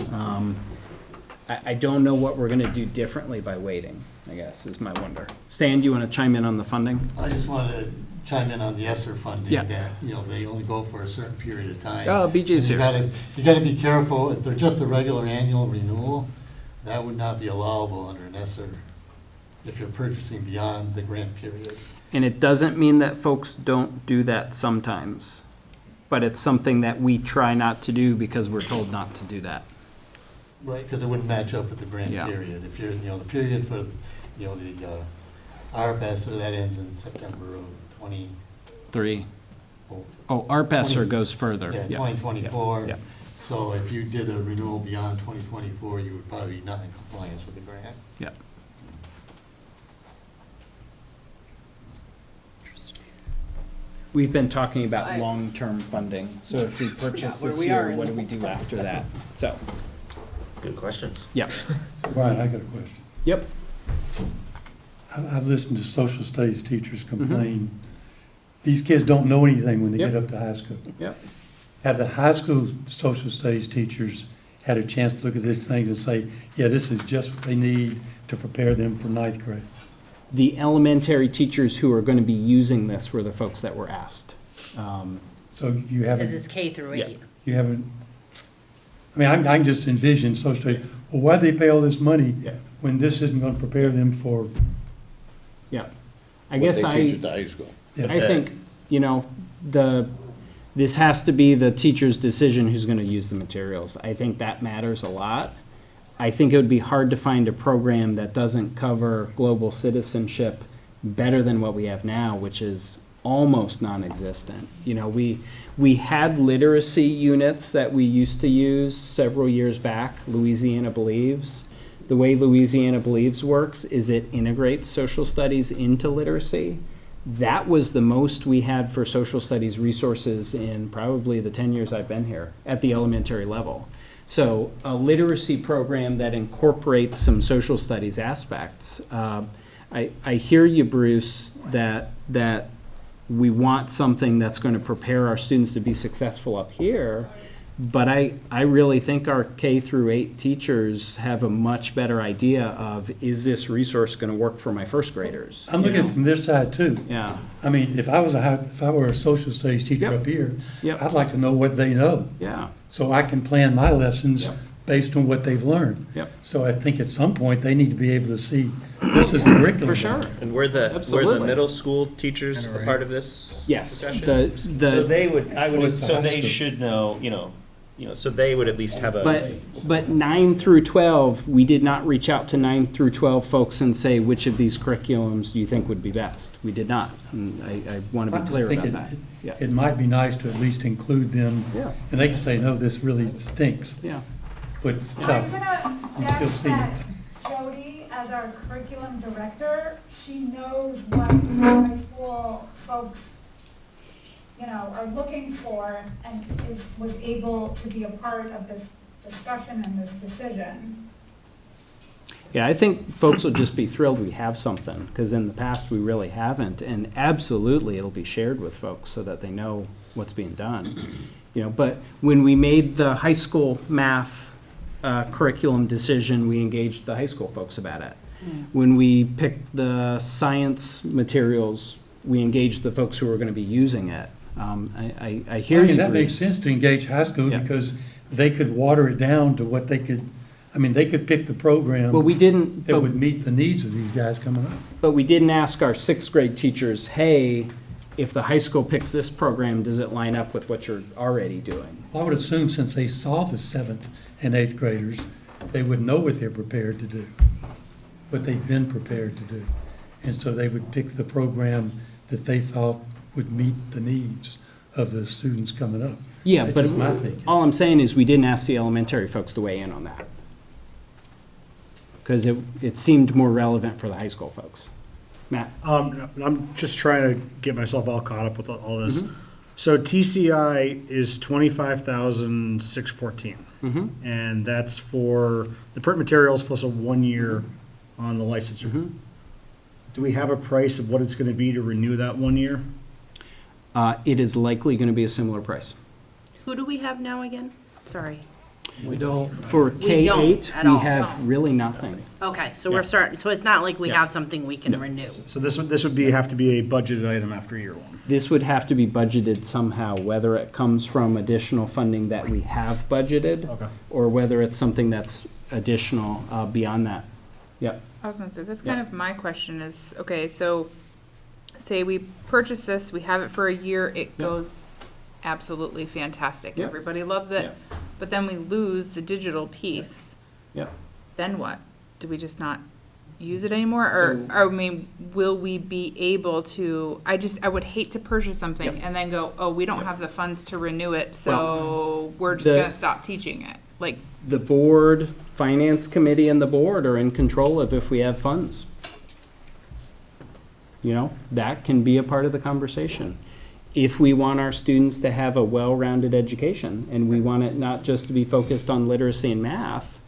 I don't know what we're gonna do differently by waiting, I guess, is my wonder. Stan, do you wanna chime in on the funding? I just wanted to chime in on the ESSER funding, Yeah. that, you know, they only go for a certain period of time. Oh, BJ's And here. you gotta be careful, if they're just a regular annual renewal, that would not be allowable under an ESSER if you're purchasing beyond the grant period. And it doesn't mean that folks don't do that sometimes, but it's something that we try not to do because we're told not to do that. Right, because it wouldn't match up with the grant Yeah. period. If you're, you know, the period for, you know, the RFS, that ends in September of 20, 3. oh, Oh, ARPESSER 20 goes further. Yeah, Yeah. 2024. Yeah. So if you did a renewal beyond 2024, you would probably be not in compliance with the grant. Yeah. We've been talking about long-term funding, so if we purchase where this we year, are. what do we do after that? So, Good questions. yeah, Brian, I got a question. yep. I've listened to social studies teachers complain, these kids don't know anything when they get Yep. up to high school. Yep. Have the high school social studies teachers had a chance to look at these things and say, yeah, this is just what they need to prepare them for ninth grade? The elementary teachers who are going to be using this were the folks that were asked. So you haven't. This is K through Yeah. 8. You haven't, I mean, I can just envision social studies, well, why do they pay all this money Yeah. when this isn't gonna prepare them for? Yeah. I guess What they teach at the high school. I think, you know, this has to be the teacher's decision who's going to use the materials. I think that matters a lot. I think it would be hard to find a program that doesn't cover global citizenship better than what we have now, which is almost non-existent. You know, we had literacy units that we used to use several years back, Louisiana Believes. The way Louisiana Believes works is it integrates social studies into literacy. That was the most we had for social studies resources in probably the 10 years I've been here at the elementary level. So a literacy program that incorporates some social studies aspects. I hear you, Bruce, that we want something that's going to prepare our students to be successful up here. But I really think our K through 8 teachers have a much better idea of, is this resource going to work for my first graders? I'm looking from this side too. Yeah. I mean, if I were a social studies teacher Yep. up here, Yep. I'd like to know what they know, Yeah. so I can plan my lessons Yep. based on what they've learned. Yep. So I think at some point, they need to be able to see, this is the curriculum. For sure. And were the Absolutely. middle school teachers a part of this Yes. discussion? So they would, What's the so high they school? should know, so they would at least have a. But 9 through 12, we did not reach out to 9 through 12 folks and say, which of these curriculums do you think would be best? We did not. And I want to I be just clear think about that. Yeah. it might be nice to at least include them. Yeah. And they can say, no, this really stinks, Yeah. I'm but it's tough. gonna You still bet see that it. Jody, as our curriculum director, she knows what high school folks, are looking for and was able to be a part of this discussion and this decision. Yeah, I think folks will just be thrilled we have something, because in the past, we really haven't. And absolutely, it'll be shared with folks so that they know what's being done. But when we made the high school math curriculum decision, we engaged the high school folks about it. When we picked the science materials, we engaged the folks who were going to be using it. I hear you, That makes Bruce. sense to engage high school Yeah. because they could water it down to what they could, they could pick the program Well, we didn't, that would meet the needs of these guys coming up. but we didn't ask our 6th grade teachers, hey, if the high school picks this program, does it line up with what you're already doing? Well, I would assume since they saw the 7th and 8th graders, they would know what they're prepared to do, what they've been prepared to do. And so they would pick the program that they thought would meet the needs of the students coming up. Yeah, That's but just my thinking. all I'm saying is we didn't ask the elementary folks to weigh in on that. Because it seemed more relevant for the high school folks. Matt? I'm just trying to get myself all caught up with all this. Mm-hmm. So TCI is 25,614, Mm-hmm. and that's for the print materials plus a 1 year on the licensure. Mm-hmm. Do we have a price of what it's going to be to renew that 1 year? It is likely going to be a similar price. Who do we have now again? Sorry. We don't. For We don't K-8, at we all. have really nothing. Okay, so Yeah. we're starting, so it's not like we Yeah. have something we can renew. So this would have to be a budgeted item after year 1. This would have to be budgeted somehow, whether it comes from additional funding that we have budgeted, Okay. or whether it's something that's additional beyond that. Yep. I was gonna say, that's kind of my question is, okay, so say we purchase this, we have it for a year, it goes absolutely fantastic. Yeah. Everybody loves it, Yeah. but then we lose the digital piece. Yep. Then what? Do we just not use it anymore? Or, will we be able to, I would hate to purchase something and then go, oh, we don't have the funds to renew it, so we're just the- gonna stop teaching it. Like, The board, finance committee and the board are in control of if we have funds. That can be a part of the conversation. If we want our students to have a well-rounded education and we want it not just to be focused on literacy and math,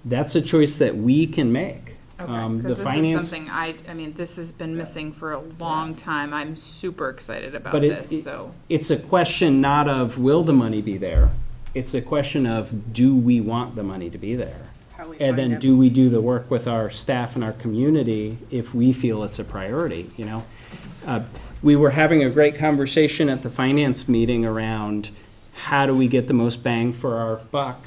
that's a choice that we can make. okay, The because this is finance, something this has been missing for a long time. I'm super excited about But this, so. it's a question not of will the money be there? It's a question of do we want the money to be there? How we And find then it. do we do the work with our staff and our community if we feel it's a priority, We were having a great conversation at the finance meeting around how do we get the most bang for our buck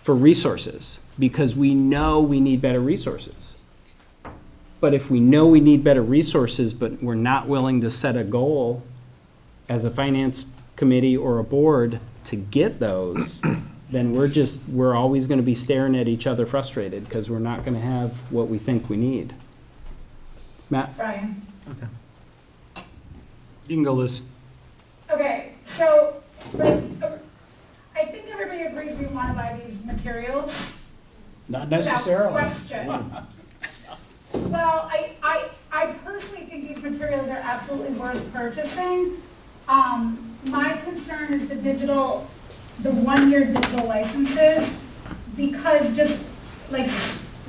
for resources? Because we know we need better resources. But if we know we need better resources, but we're not willing to set a goal as a finance committee or a board to get those, then we're always going to be staring at each other frustrated because we're not going to have what we think we need. Matt? Brian? You can go, Liz. Okay, so, but, I think everybody agrees we want to buy these materials. Not Without necessarily. question. Well, I personally think these materials are absolutely worth purchasing. My concern is the digital the 1-year digital licenses, because just like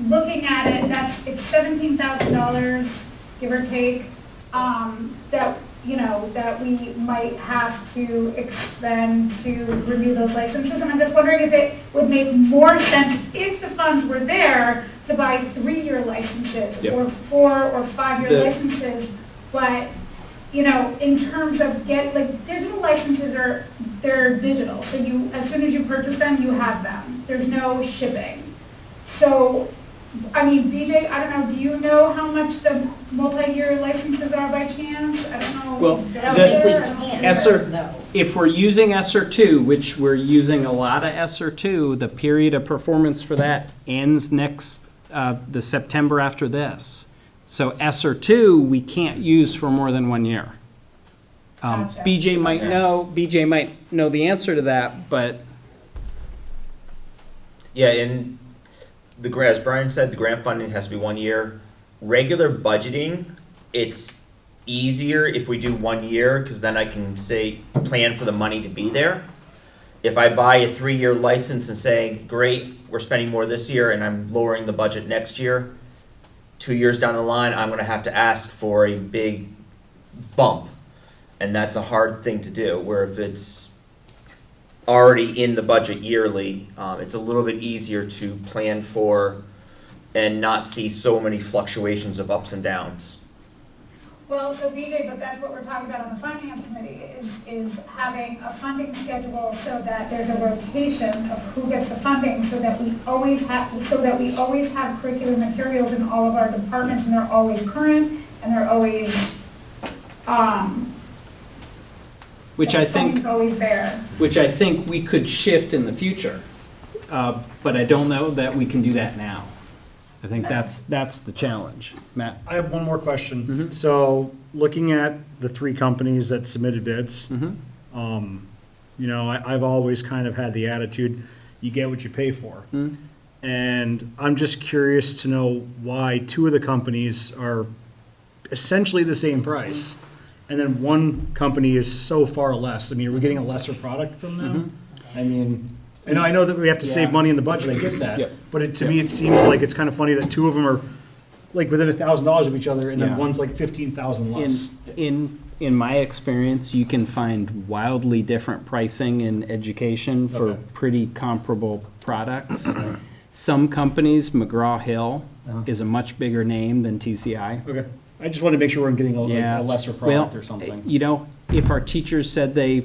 looking at it, it's $17,000, give or take, that, you know, that we might have to expend to renew those licenses. And I'm just wondering if it would make more sense if the funds were there to buy 3-year licenses or 4 or 5-year licenses. But, you know, in terms of digital licenses they're digital. So you, as soon as you purchase them, you have them. There's no shipping. So, I mean, BJ, I don't know, do you know how much the multi-year licenses are by chance? I don't know. Well, if we're using ESSER 2, which we're using a lot of ESSER 2, the period of performance for that ends next, the September after this. So ESSER 2, we can't use for more than 1 year. Gotcha. BJ might know the answer to that, but. Yeah, and as Brian said, the grant funding has to be 1 year. Regular budgeting, it's easier if we do 1 year, because then I can plan for the money to be there. If I buy a 3-year license and say, great, we're spending more this year and I'm lowering the budget next year, 2 years down the line, I'm gonna have to ask for a big bump. And that's a hard thing to do, where if it's already in the budget yearly, it's a little bit easier to plan for and not see so many fluctuations of ups and downs. Well, so BJ, but that's what we're talking about on the finance committee, is having a funding schedule so that there's a rotation of who gets the funding, so that we always have curriculum materials in all of our departments, and they're always current, and they're always, Which I think, funding's always there. which I think we could shift in the future. But I don't know that we can do that now. I think that's the challenge. Matt? I have one more question. So, looking at the 3 companies that submitted bids, you know, I've always kind of had the attitude, you get what you pay for. And I'm just curious to know why 2 of the companies are essentially the same price, and then one company is so far less. I mean, are we getting a lesser product from them? I mean, and I know that we have to save money in the budget, I get that. Yep. But to me, it seems like it's kind of funny that 2 of them are like within $1,000 of each other, and then Yeah. one's like 15,000 less. In my experience, you can find wildly different pricing in education for Okay. pretty comparable products. Some companies, McGraw-Hill is a much bigger name than TCI. Okay, I just wanted to make sure we're getting Yeah. a lesser Well, product or something. You know, if our teachers said they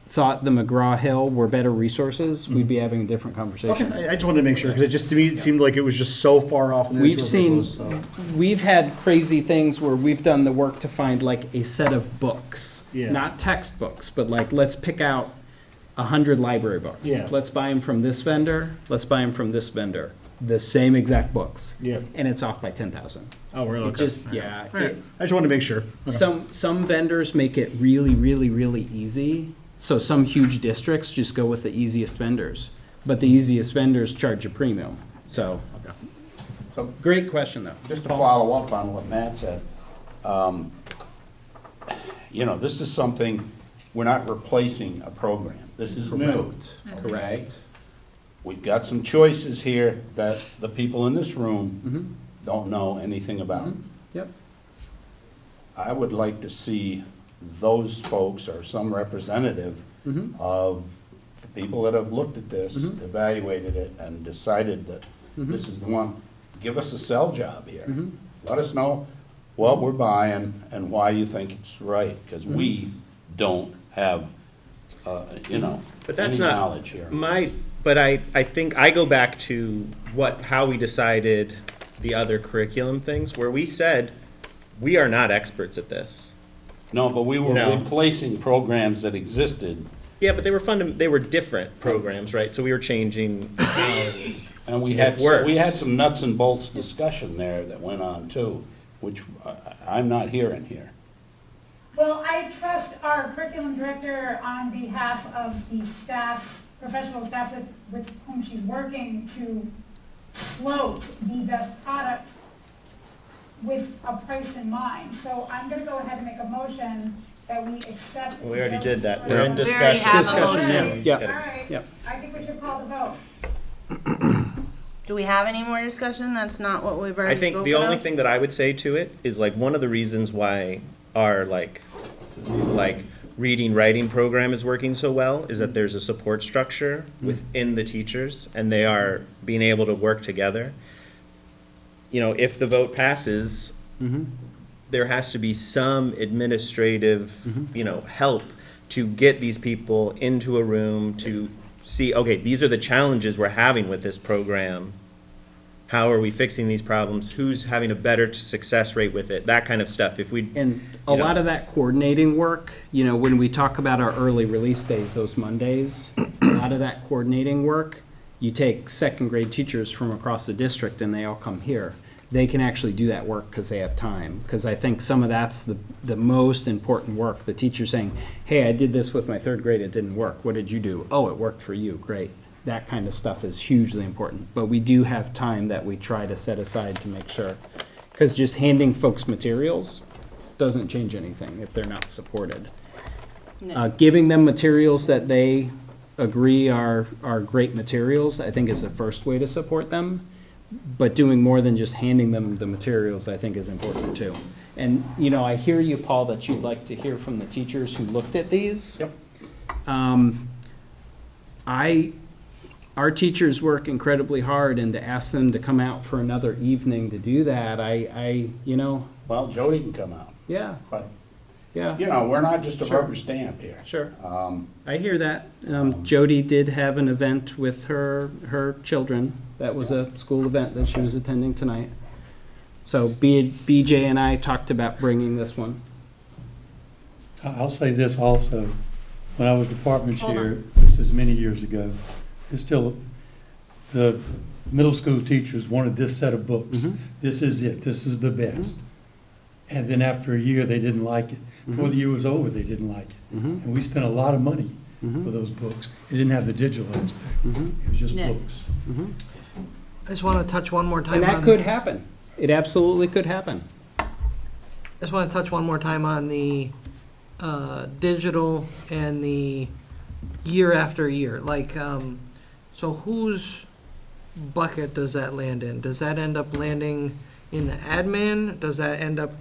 thought the McGraw-Hill were better resources, we'd be having a different conversation. Okay, I just wanted to make sure, because it just, to me, it seemed like it was just so far off. And We've seen, we've had crazy things where we've done the work to find like a set of books, Yeah. not textbooks, but like, let's pick out 100 library books. Yeah. Let's buy them from this vendor, let's buy them from this vendor, the same exact books. Yeah. And it's off by 10,000. Oh, really? It Okay. just, yeah. All right. it- I just wanted to make sure. Okay. Some vendors make it really, really, really easy. So some huge districts just go with the easiest vendors, but the easiest vendors charge a premium. So, So great question though. just to follow up on what Matt said, you know, this is something, we're not replacing a program. This is new. Okay? We've got some choices here that the people in this room don't know anything about. Yep. I would like to see those folks or some representative of the people that have looked at this, evaluated it, and decided that this is the one. Give us a sell job here. Let us know what we're buying and why you think it's right, because we don't have, you know, But that's any not knowledge here. But I think I go back to how we decided the other curriculum things, where we said, we are not experts at this. No, but we were No. replacing programs that existed, Yeah, but they were different programs, right? So we were changing. and we It had worked. some nuts and bolts discussion there that went on too, which I'm not hearing here. Well, I trust our curriculum director on behalf of the staff, professional staff with whom she's working, to float the best product with a price in mind. So I'm gonna go ahead and make a motion that we accept. We already did that. We're We're in We already discussion. have a Discussion, motion. yeah. All right. Yep. Do we have any more discussion? That's not what we've I already think spoken the only of? thing that I would say to it is like one of the reasons why our like reading writing program is working so well is that there's a support structure within the teachers and they are being able to work together. You know, if the vote passes, there has to be some administrative, you know, help to get these people into a room to see, okay, these are the challenges we're having with this program. How are we fixing these problems? Who's having a better success rate with it? That kind of stuff. If we And a lot of that coordinating work, you know, when we talk about our early release days, those Mondays, a lot of that coordinating work, you take second grade teachers from across the district and they all come here. They can actually do that work because they have time. Because I think some of that's the most important work. The teacher saying, hey, I did this with my third grade, it didn't work. What did you do? Oh, it worked for you, great. That kind of stuff is hugely important. But we do have time that we try to set aside to make sure. Because just handing folks materials doesn't change anything if they're not supported. Giving them materials that they agree are great materials, I think is the first way to support them. But doing more than just handing them the materials, I think, is important too. And, you know, I hear you, Paul, that you'd like to hear from the teachers who looked at these. Yep. Our teachers work incredibly hard, and to ask them to come out for another evening to do that, you know. Well, Jody can come out, Yeah, but, yeah. you know, we're not just a Sure. rubber stamp here. Sure. Um, I hear that. Jody did have an event with her children. That was a school event that she was attending tonight. So BJ and I talked about bringing this one. I'll say this also. When I was department Hold chair, this is many years ago, it's still, the middle school teachers wanted this set of books. This is it. This is the best. And then after a year, they didn't like it. Before the year was over, they didn't like it. And we spent a lot of money for those books. It didn't have the digital aspect. It was just Yeah. books. I just want to touch one more time And that on, could happen. It absolutely could happen. I just want to touch one more time on the digital and the year after year. Like, so whose bucket does that land in? Does that end up landing in the admin? Does that end up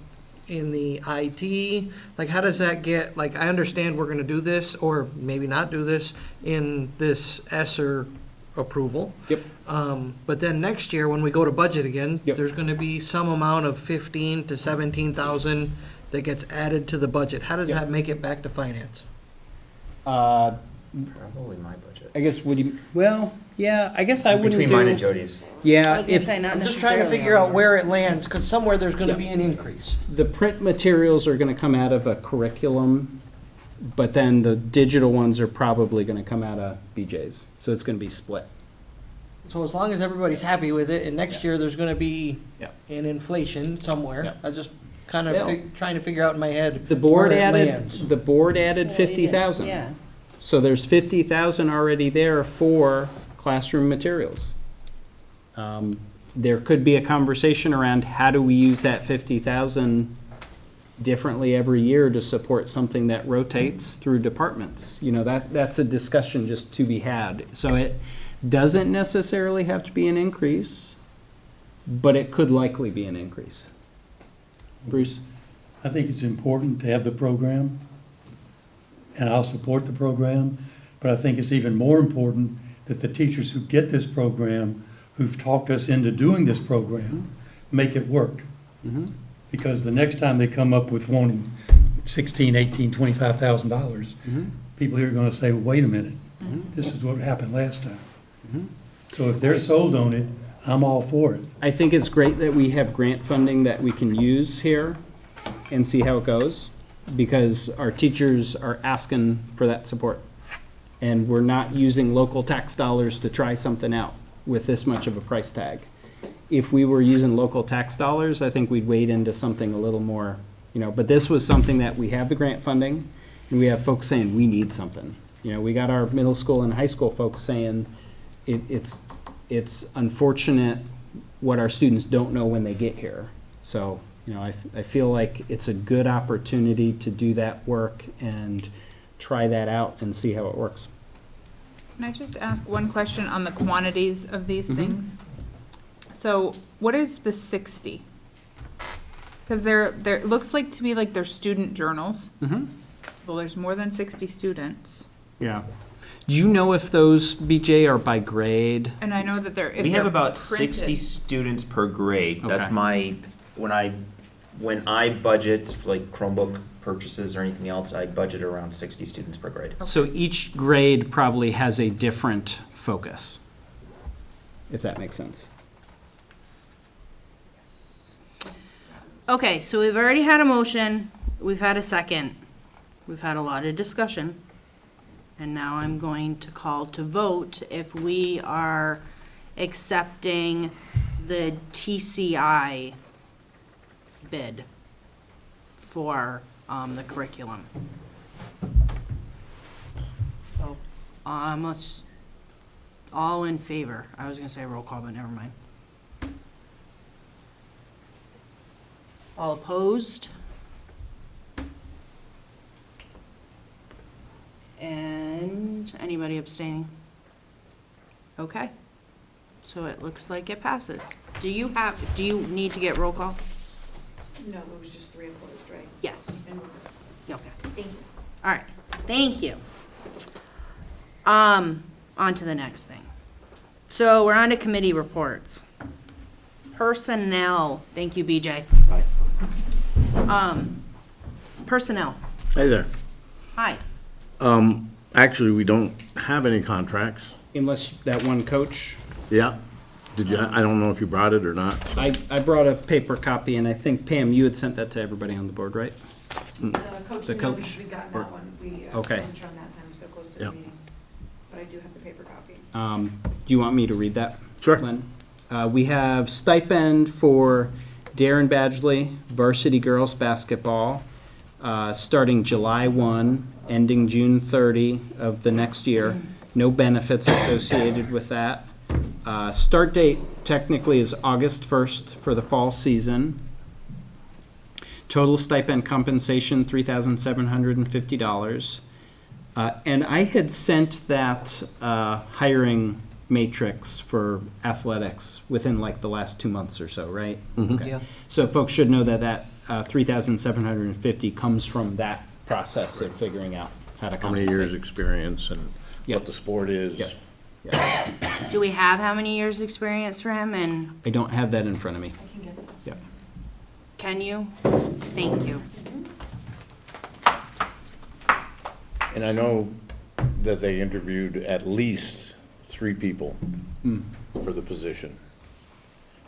in the IT? Like, how does that get, like, I understand we're going to do this, or maybe not do this, in this ESSER approval. Yep. But then next year, when we go to budget again, Yep. there's going to be some amount of 15 to 17,000 that gets added to the budget. How does Yep. that make it back to finance? Probably my budget. I guess I guess I wouldn't Between do. mine and Jody's. Yeah, if I'm just trying to figure out where it lands, because somewhere there's going to be an increase. the print materials are gonna come out of a curriculum, but then the digital ones are probably gonna come out of BJ's, so it's gonna be split. So as long as everybody's happy with it, and next year there's going to be Yeah. an inflation somewhere, Yeah. I just kind of Yeah. trying to figure out in my head The board where it added, lands. the board added 50,000. Yeah. So there's 50,000 already there for classroom materials. There could be a conversation around how do we use that 50,000 differently every year to support something that rotates through departments. You know, that's a discussion just to be had. So it doesn't necessarily have to be an increase, but it could likely be an increase. Bruce? I think it's important to have the program, and I'll support the program, but I think it's even more important that the teachers who get this program, who've talked us into doing this program, make it work. Because the next time they come up with wanting $16,000, $18,000, $25,000, people here are gonna say, wait a minute, this is what happened last time. So if they're sold on it, I'm all for it. I think it's great that we have grant funding that we can use here and see how it goes, because our teachers are asking for that support. And we're not using local tax dollars to try something out with this much of a price tag. If we were using local tax dollars, I think we'd wade into something a little more, you know, but this was something that we have the grant funding, and we have folks saying, we need something. You know, we got our middle school and high school folks saying, it's unfortunate what our students don't know when they get here. So, you know, I feel like it's a good opportunity to do that work and try that out and see how it works. Can I just ask one question on the quantities of these things? So what is the 60? Because they're, it looks like to me like they're student journals. Mm-hmm. Well, there's more than 60 students. Yeah. Do you know if those, BJ, are by grade? And I know that they're, if We have they're about printed- 60 students per grade. That's Okay. my, when I budget for like Chromebook purchases or anything else, I budget around 60 students per grade. So each grade probably has a different focus, if that makes sense. Okay, so we've already had a motion, we've had a second, we've had a lot of discussion. And now I'm going to call to vote if we are accepting the TCI bid for the curriculum. So, let's, all in favor. I was gonna say roll call, but never mind. All opposed? And anybody abstaining? Okay. So it looks like it passes. Do you need to get roll call? No, it was just 3 opposed, right? Yes. And Okay. thank you. All right. Thank you. On to the next thing. So we're on to committee reports. Personnel. Thank you, BJ. Personnel. Hey there. Hi. Actually, we don't have any contracts. Unless that one coach. Yeah. Did you, I don't know if you brought it or not. I brought a paper copy, and I think, Pam, you had sent that to everybody on the board, right? Coach, The no, coach? because we got Or- that one. We Okay. wasn't sure on that time, so close to the Yep. meeting. But I do have the paper copy. Do you want me to read that? Sure. Lynn? We have stipend for Darren Badgley, varsity girls basketball, starting July 1, ending June 30 of the next year. No benefits associated with that. Start date technically is August 1st for the fall season. Total stipend compensation, $3,750. And I had sent that hiring matrix for athletics within like the last 2 months or so, right? Okay. Yeah. So folks should know that that 3,750 comes from that process of figuring out how to How many compensate. years' experience and Yep. what the sport is. Yep. Do we have how many years' experience for him, and I don't have that in front of me. I can get that. Yep. can you? Thank you. And I know that they interviewed at least 3 people for the position.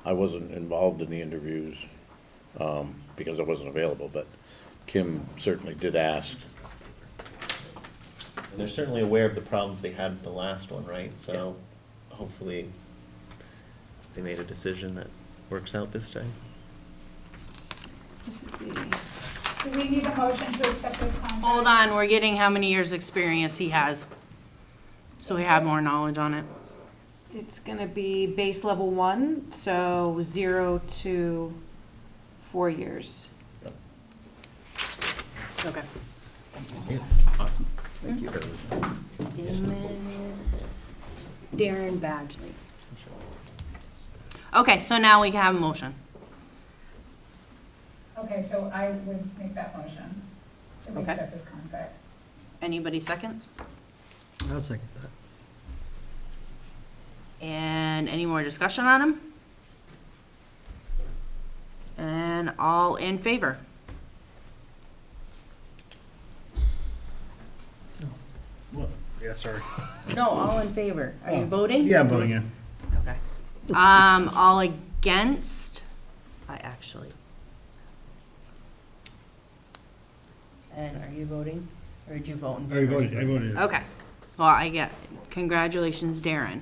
I wasn't involved in the interviews because I wasn't available, but Kim certainly did ask. And they're certainly aware of the problems they had with the last one, right? So hopefully they made a decision that works out this time. This is the, Do we need a motion to accept this contract? Hold on, we're getting how many years' experience he has, so we have more knowledge on it. It's gonna be base level 1, so 0 to 4 years. Okay. Awesome. Thank you. Darren Badgley. Okay, so now we can have a motion. Okay, so I would make that motion if we Okay. accept this contract. Anybody second? I'll second that. And any more discussion on him? And all in favor? What? Yeah, sorry. No, all in favor. Are you voting? Yeah, I'm voting yeah. Okay. All against? I actually. And are you voting? Or did you vote in I already favor? voted, I voted. Okay. Well, I get, congratulations, Darren.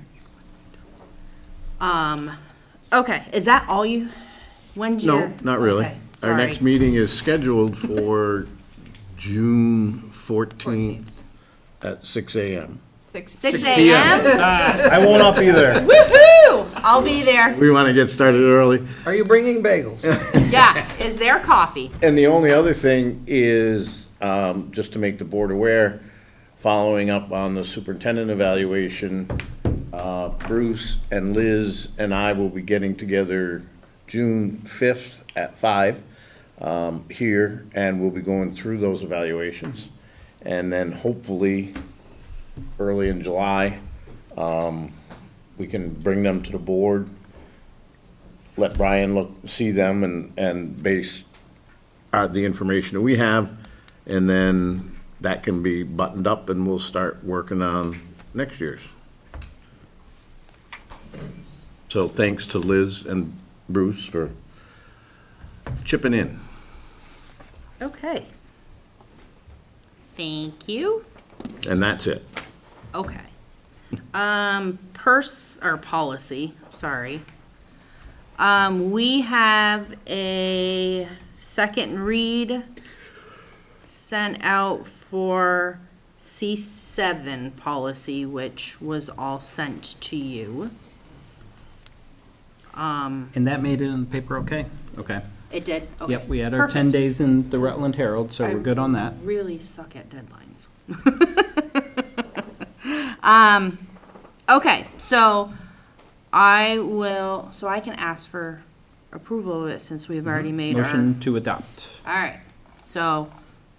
Okay, is that all you, when's your? No, not really. Okay, Our next sorry. meeting is scheduled for June 14th at 6 a.m. 6 6 p.m. a.m.? I will not be there. Woohoo! I'll be there. We want to get started early. Are you bringing bagels? Yeah, is there coffee? And the only other thing is, just to make the board aware, following up on the superintendent evaluation, Bruce and Liz and I will be getting together June 5th at 5 here, and we'll be going through those evaluations. And then hopefully, early in July, we can bring them to the board, let Brian see them and base the information that we have, and then that can be buttoned up and we'll start working on next year's. So thanks to Liz and Bruce for chipping in. Okay. Thank you. And that's it. Okay. Policy, sorry. We have a second read sent out for C7 policy, which was all sent to you. And that made it in the paper okay? Okay. It did? Okay. Yep, we had our 10 Perfect. days in the Rutland Herald, so we're good on that. I really suck at deadlines. Okay, so I can ask for approval of it since we've already made our. Motion to adopt. All right, so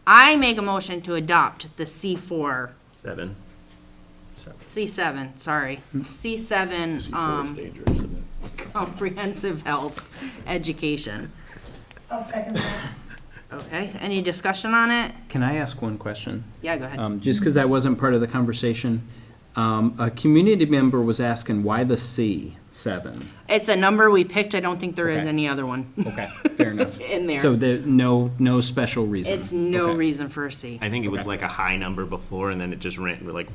I make a motion to adopt the C4, 7. C7, sorry, C7, Dangerous, isn't it? comprehensive health education. I'll second that. Okay, any discussion on it? Can I ask one question? Yeah, go ahead. Just because I wasn't part of the conversation, a community member was asking why the C7? It's a number we picked, I don't think there is Okay. any other one Okay, fair enough. in there. So there, no special reason? It's no Okay. reason for a C. I think it was like a high number before, and then it just ran, we're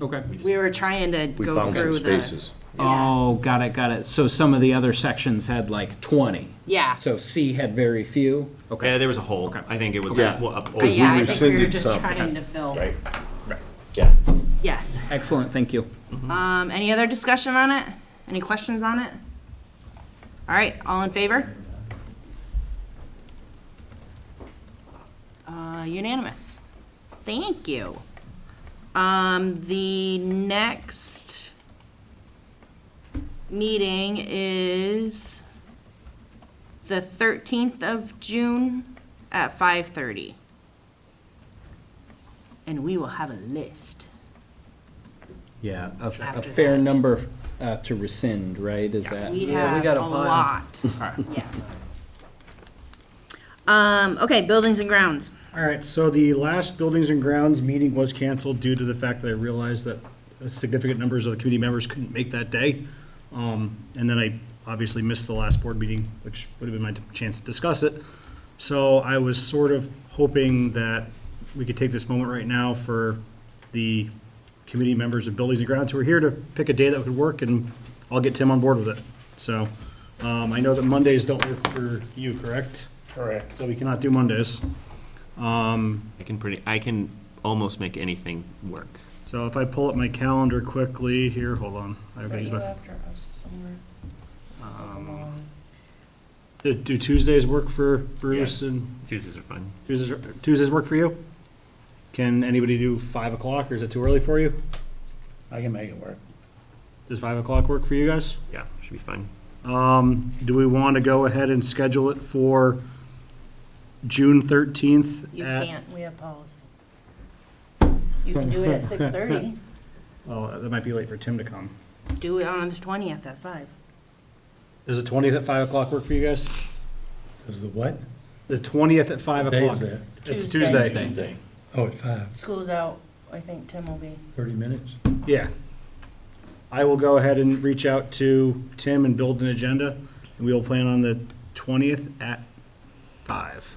Okay. We were trying to We go found some through the. spaces. Oh, got it. So some of the other sections had like 20. Yeah. So C had very few? Yeah, Okay. there was a hole. I think it was Yeah. up. Yeah, I think we were rescinded just some. trying to fill. Right. Yeah. Yes. Excellent, thank you. Any other discussion on it? Any questions on it? All right, all in favor? Unanimous. Thank you. The next meeting is the 13th of June at 5:30. And we will have a list. Yeah, a After fair that. number to rescind, right? Is that? We Yeah, we have got a a pile. lot, Alright. yes. Okay, buildings and grounds. All right, so the last Buildings and Grounds meeting was canceled due to the fact that I realized that significant numbers of the committee members couldn't make that day. And then I obviously missed the last board meeting, which would have been my chance to discuss it. So I was sort of hoping that we could take this moment right now for the committee members of Buildings and Grounds who are here to pick a day that would work, and I'll get Tim on board with it. So I know that Mondays don't work for you, correct? Correct. So we cannot do Mondays. I can almost make anything work. So if I pull up my calendar quickly here, hold on. I gotta use my- Do Tuesdays work for Bruce and Tuesdays are fun. Tuesdays work for you? Can anybody do 5 o'clock, or is it too early for you? I can make it work. Does 5 o'clock work for you guys? Yeah, should be fun. Do we want to go ahead and schedule it for June 13th? You at- can't, we have policy. You can do it at 6:30. Oh, that might be late for Tim to come. Do it on the 20th at 5. Does the 20th at 5 o'clock work for you guys? Is the what? The 20th at 5 What day o'clock. is that? It's Tuesday. Tuesday. Oh, at 5, School's out, I think Tim will be. 30 minutes? Yeah. I will go ahead and reach out to Tim and build an agenda, and we will plan on the 20th at 5.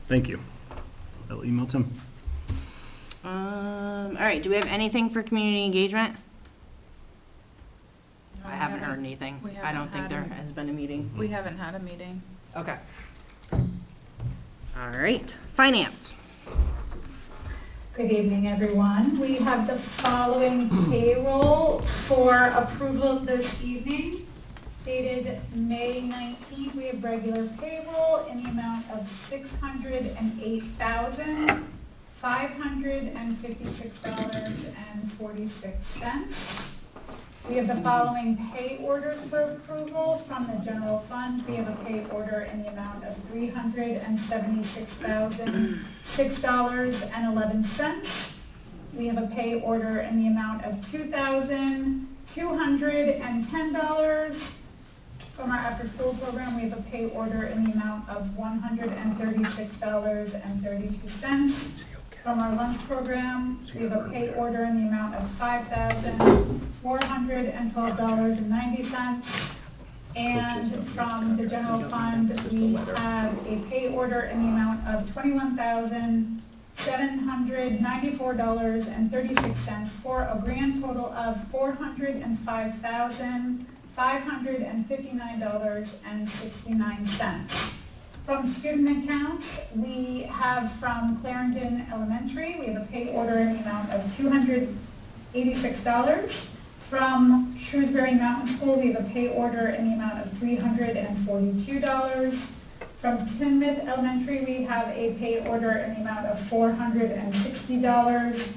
Thank you. I'll email Tim. All right, do we have anything for community engagement? I haven't heard anything. We I don't haven't think had there a- has been a meeting. We haven't had a meeting. Okay. All right, finance. Good evening, everyone. We have the following payroll for approval this evening. Dated May 19th, we have regular payroll in the amount of $556.46. We have the following pay orders for approval from the general fund. We have a pay order in the amount of $376,006.11. We have a pay order in the amount of $2,210. From our after-school program, we have a pay order in the amount of $136.32. From our lunch program, we have a pay order in the amount of $5,412.90. And from the general fund, we have a pay order in the amount of $21,794.36 for a grand total of $405,559.69. From student accounts, we have from Clarendon Elementary, we have a pay order in the amount of $286. From Shrewsbury Mountain School, we have a pay order in the amount of $342. From Tinmouth Elementary, we have a pay order in the amount of $460.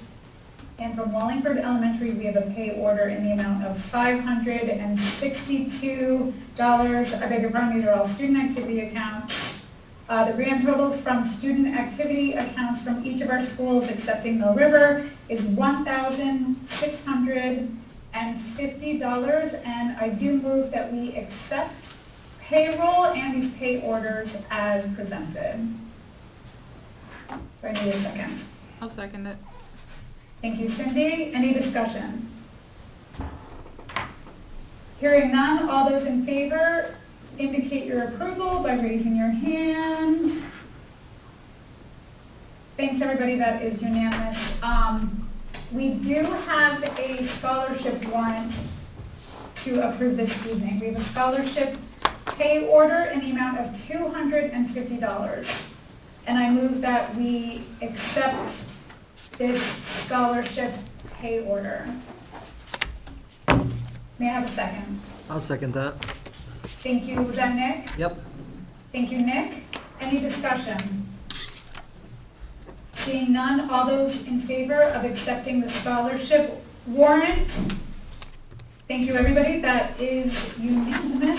And from Wallingford Elementary, we have a pay order in the amount of $562. I beg your pardon, these are all student activity accounts. The grand total from student activity accounts from each of our schools, excepting Mill River, is $1,650. And I do move that we accept payroll and these pay orders as presented. So I need a second. I'll second it. Thank you, Cindy. Any discussion? Hearing none, all those in favor indicate your approval by raising your hand. Thanks, everybody. That is unanimous. We do have a scholarship warrant to approve this evening. We have a scholarship pay order in the amount of $250. And I move that we accept this scholarship pay order. May I have a second? I'll second that. Thank you. Was that Nick? Yep. Thank you, Nick. Any discussion? Seeing none, all those in favor of accepting the scholarship warrant? Thank you, everybody. That is unanimous.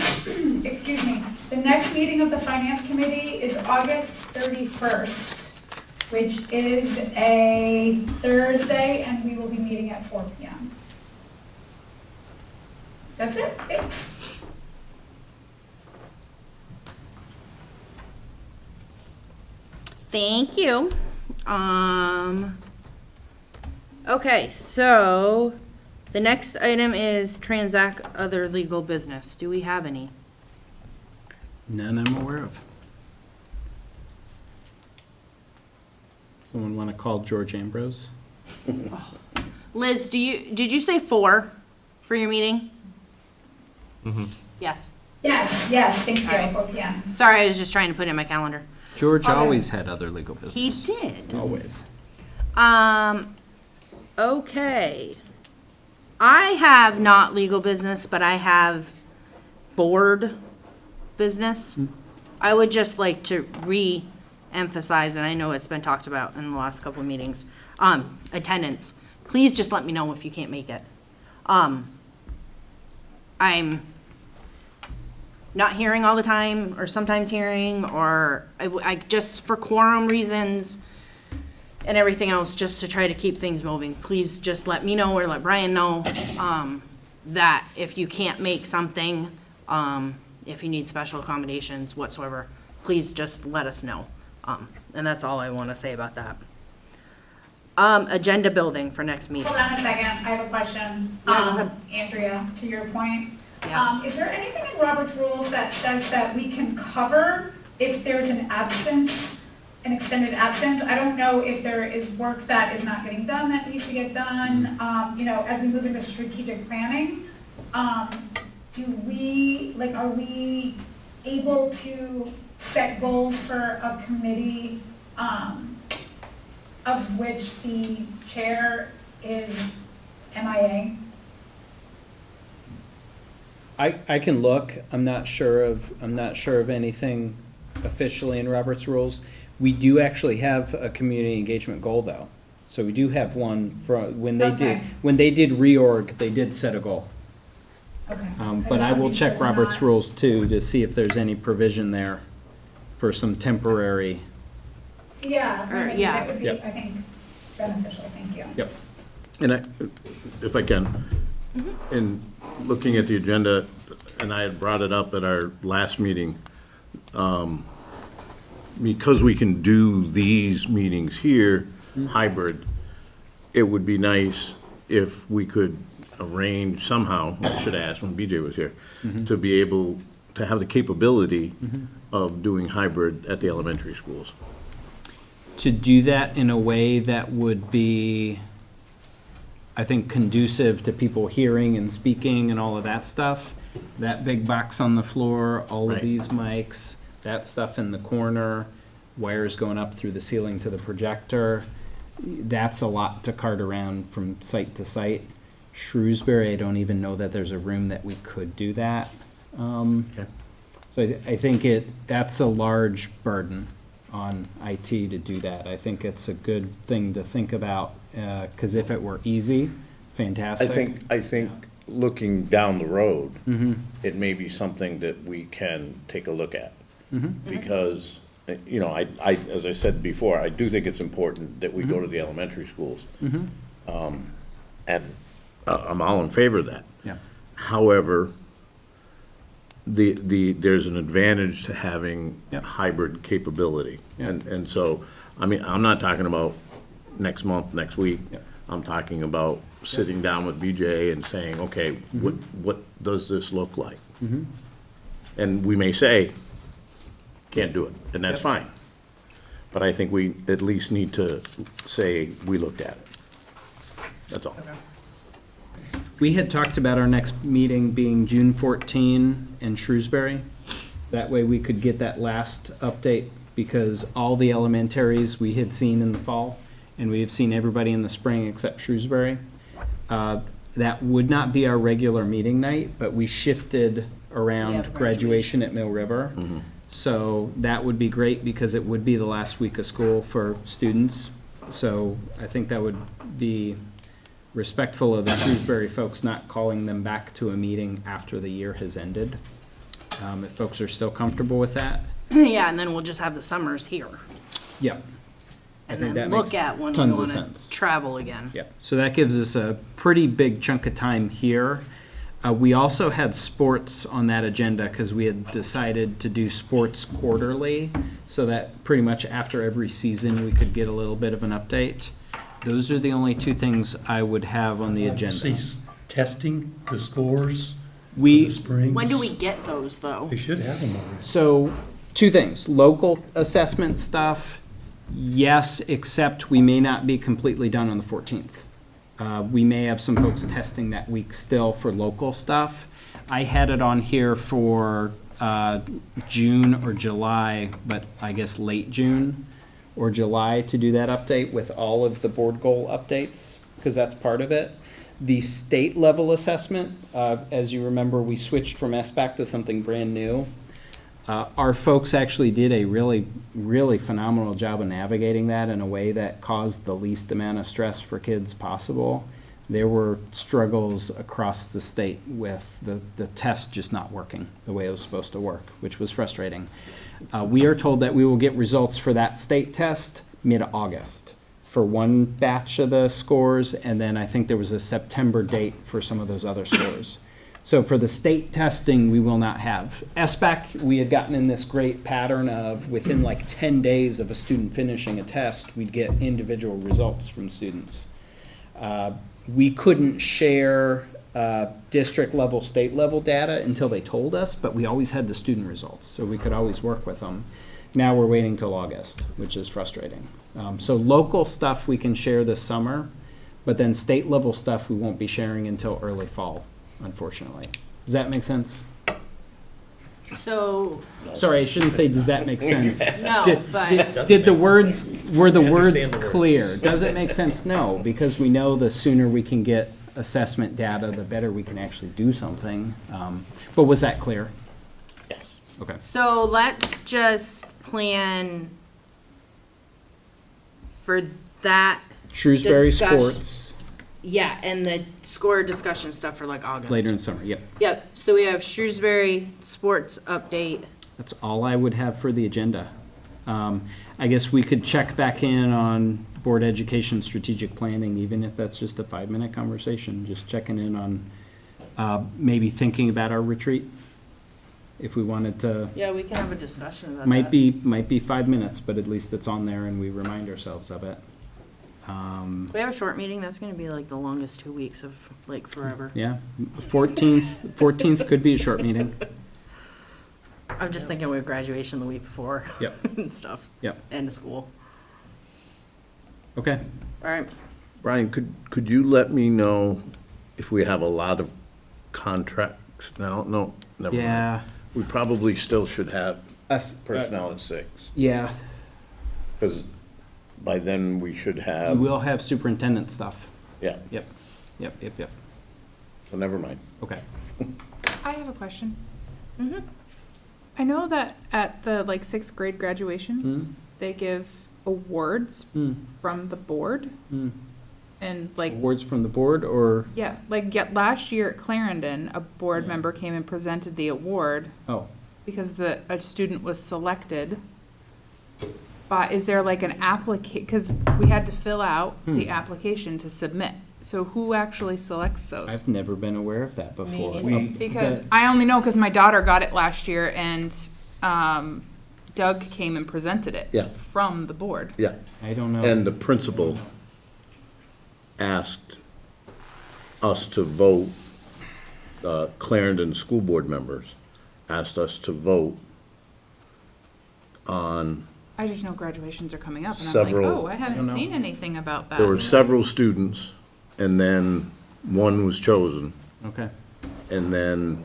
Excuse me. The next meeting of the Finance Committee is August 31st, which is a Thursday, and we will be meeting at 4 p.m. That's it. Thanks. Thank you. Okay, so the next item is Transact other legal business. Do we have any? None I'm aware of. Someone want to call George Ambrose? Liz, did you say 4 for your meeting? Mm-hmm. Yes. Yes, thank you. All right. 4 p.m. Sorry, I was just trying to put it in my calendar. George Okay. always had other legal business. He did. Always. Okay. I have not legal business, but I have board business. I would just like to re-emphasize, and I know it's been talked about in the last couple of meetings, attendance. Please just let me know if you can't make it. I'm not hearing all the time, or sometimes hearing, or I just for quorum reasons and everything else, just to try to keep things moving. Please just let me know or let Brian know that if you can't make something, if you need special accommodations whatsoever, please just let us know. And that's all I want to say about that. Agenda building for next meeting. Hold on a second. I have a question. Yeah, go ahead. Andrea, to your point. Yeah. Is there anything in Robert's rules that says that we can cover if there's an absence, an extended absence? I don't know if there is work that is not getting done that needs to get done. As we move into strategic planning, are we able to set goals for a committee of which the chair is MIA? I can look. I'm not sure of anything officially in Robert's rules. We do actually have a community engagement goal, though. So we do have one when they did, Okay. when they did reorg, they did set a goal. Okay. But I will check Not- Robert's rules too, to see if there's any provision there for some temporary. Yeah, Or- that yeah. would be, Yep. I think, beneficial, thank you. Yep. And I, if I can, in looking at the agenda, and I had brought it up at our last meeting, because we can do these meetings here, hybrid, it would be nice if we could arrange somehow, I should ask when BJ was here, to be able to have the capability of doing hybrid at the elementary schools. To do that in a way that would be, I think, conducive to people hearing and speaking and all of that stuff. That big box on the floor, all of Right. these mics, that stuff in the corner, wires going up through the ceiling to the projector. That's a lot to cart around from site to site. Shrewsbury, I don't even know that there's a room that we could do that. Okay. So I think that's a large burden on IT to do that. I think it's a good thing to think about, because if it were easy, fantastic. I think looking down the road, Mhm. it may be something that we can take a look at. Mhm. Because, you know, I, as I said before, I do think it's important that we go to the elementary schools. Mhm. And I'm all in favor of that. Yeah. However, there's an advantage to having Yep. hybrid capability. Yeah. And so, I mean, I'm not talking about next month, next week. Yep. I'm talking about sitting down with BJ and saying, okay, what does this look like? Mhm. And we may say, can't do it, and that's Yep. fine. But I think we at least need to say, we looked at it. That's all. We had talked about our next meeting being June 14 in Shrewsbury. That way we could get that last update, because all the elementaries we had seen in the fall, and we have seen everybody in the spring except Shrewsbury. That would not be our regular meeting night, but we shifted around Yeah, graduation at Mill River. So that would be great, because it would be the last week of school for students. So I think that would be respectful of the Shrewsbury folks, not calling them back to a meeting after the year has ended. If folks are still comfortable with that. Yeah, and then we'll just have the summers here. Yep. I And think then that look makes at when we tons of want to sense. travel again. Yep. So that gives us a pretty big chunk of time here. We also had sports on that agenda, because we had decided to do sports quarterly, so that pretty much after every season, we could get a little bit of an update. Those are the only two things I would have on the agenda. See, testing the scores for We, the spring. When do we get those, though? They should have them already. so, two things, local assessment stuff, yes, except we may not be completely done on the 14th. We may have some folks testing that week still for local stuff. I had it on here for June or July, but I guess late June or July to do that update with all of the board goal updates, because that's part of it. The state level assessment, as you remember, we switched from SBAC to something brand new. Our folks actually did a really, really phenomenal job of navigating that in a way that caused the least amount of stress for kids possible. There were struggles across the state with the test just not working the way it was supposed to work, which was frustrating. We are told that we will get results for that state test mid-August for one batch of the scores, and then I think there was a September date for some of those other scores. So for the state testing, we will not have. SBAC, we had gotten in this great pattern of within like 10 days of a student finishing a test, we'd get individual results from students. We couldn't share district level, state level data until they told us, but we always had the student results, so we could always work with them. Now we're waiting till August, which is frustrating. So local stuff we can share this summer, but then state level stuff we won't be sharing until early fall, unfortunately. Does that make sense? So, Sorry, I shouldn't say, does that make sense? no, but, Did the words, were the We words understand the clear? words. Does it make sense? No, because we know the sooner we can get assessment data, the better we can actually do something. But was that clear? Yes. Okay. so let's just plan for that, Shrewsbury Discuss- Sports, yeah, and the score discussion stuff for like August. later in summer, yep. Yep, so we have Shrewsbury Sports update. That's all I would have for the agenda. I guess we could check back in on board education strategic planning, even if that's just a 5-minute conversation, just checking in on maybe thinking about our retreat. If we wanted to, Yeah, we can have a discussion about might that. be 5 minutes, but at least it's on there and we remind ourselves of it. We have a short meeting, that's gonna be like the longest 2 weeks of like forever. Yeah, 14th could be a short meeting. I'm just thinking we have graduation the week before. Yep. And stuff. Yep. End of school. Okay. All right. Brian, could you let me know if we have a lot of contracts now? No, never mind. Yeah. We probably still should have personnel at 6, Yeah, because by then we should we have, will have superintendent stuff. yeah, Yep. so never mind. Okay. I have a question. Mm-hmm. I know that at the like 6th grade graduations, they give awards from the board and like, Awards from the board or, yeah, like last year at Clarendon, a board member came and presented the award oh, because a student was selected. But is there like an because we had to fill out the application to submit. So who actually selects those? I've never been aware of that before. Because I only know because my daughter got it last year and Doug came and presented it Yeah. from the board. Yeah, I don't know. and the principal asked us to vote, Clarendon school board members asked us to vote on, I just know graduations are coming up and I'm like, Several- oh, I haven't seen anything about that. there were several students, and then one was chosen. Okay. And then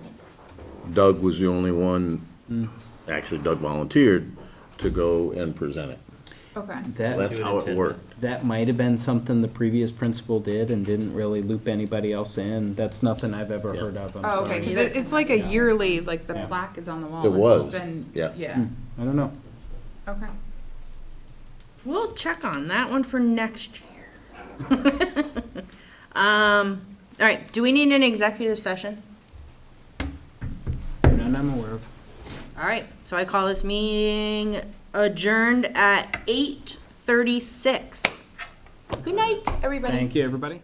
Doug was the only one, actually Doug volunteered to go and present it. Okay. That's how it worked. That might have been something the previous principal did and didn't really loop anybody else in. That's nothing I've ever heard of, I'm Oh, okay, sorry. because it's like a yearly, like the Yeah. plaque is on the wall. It It's was, been- yeah. Yeah, I don't know. okay. We'll check on that one for next year. All right, do we need an executive session? None I'm aware of. All right, so I call this meeting adjourned at 8:36. Good night, everybody. Thank you, everybody.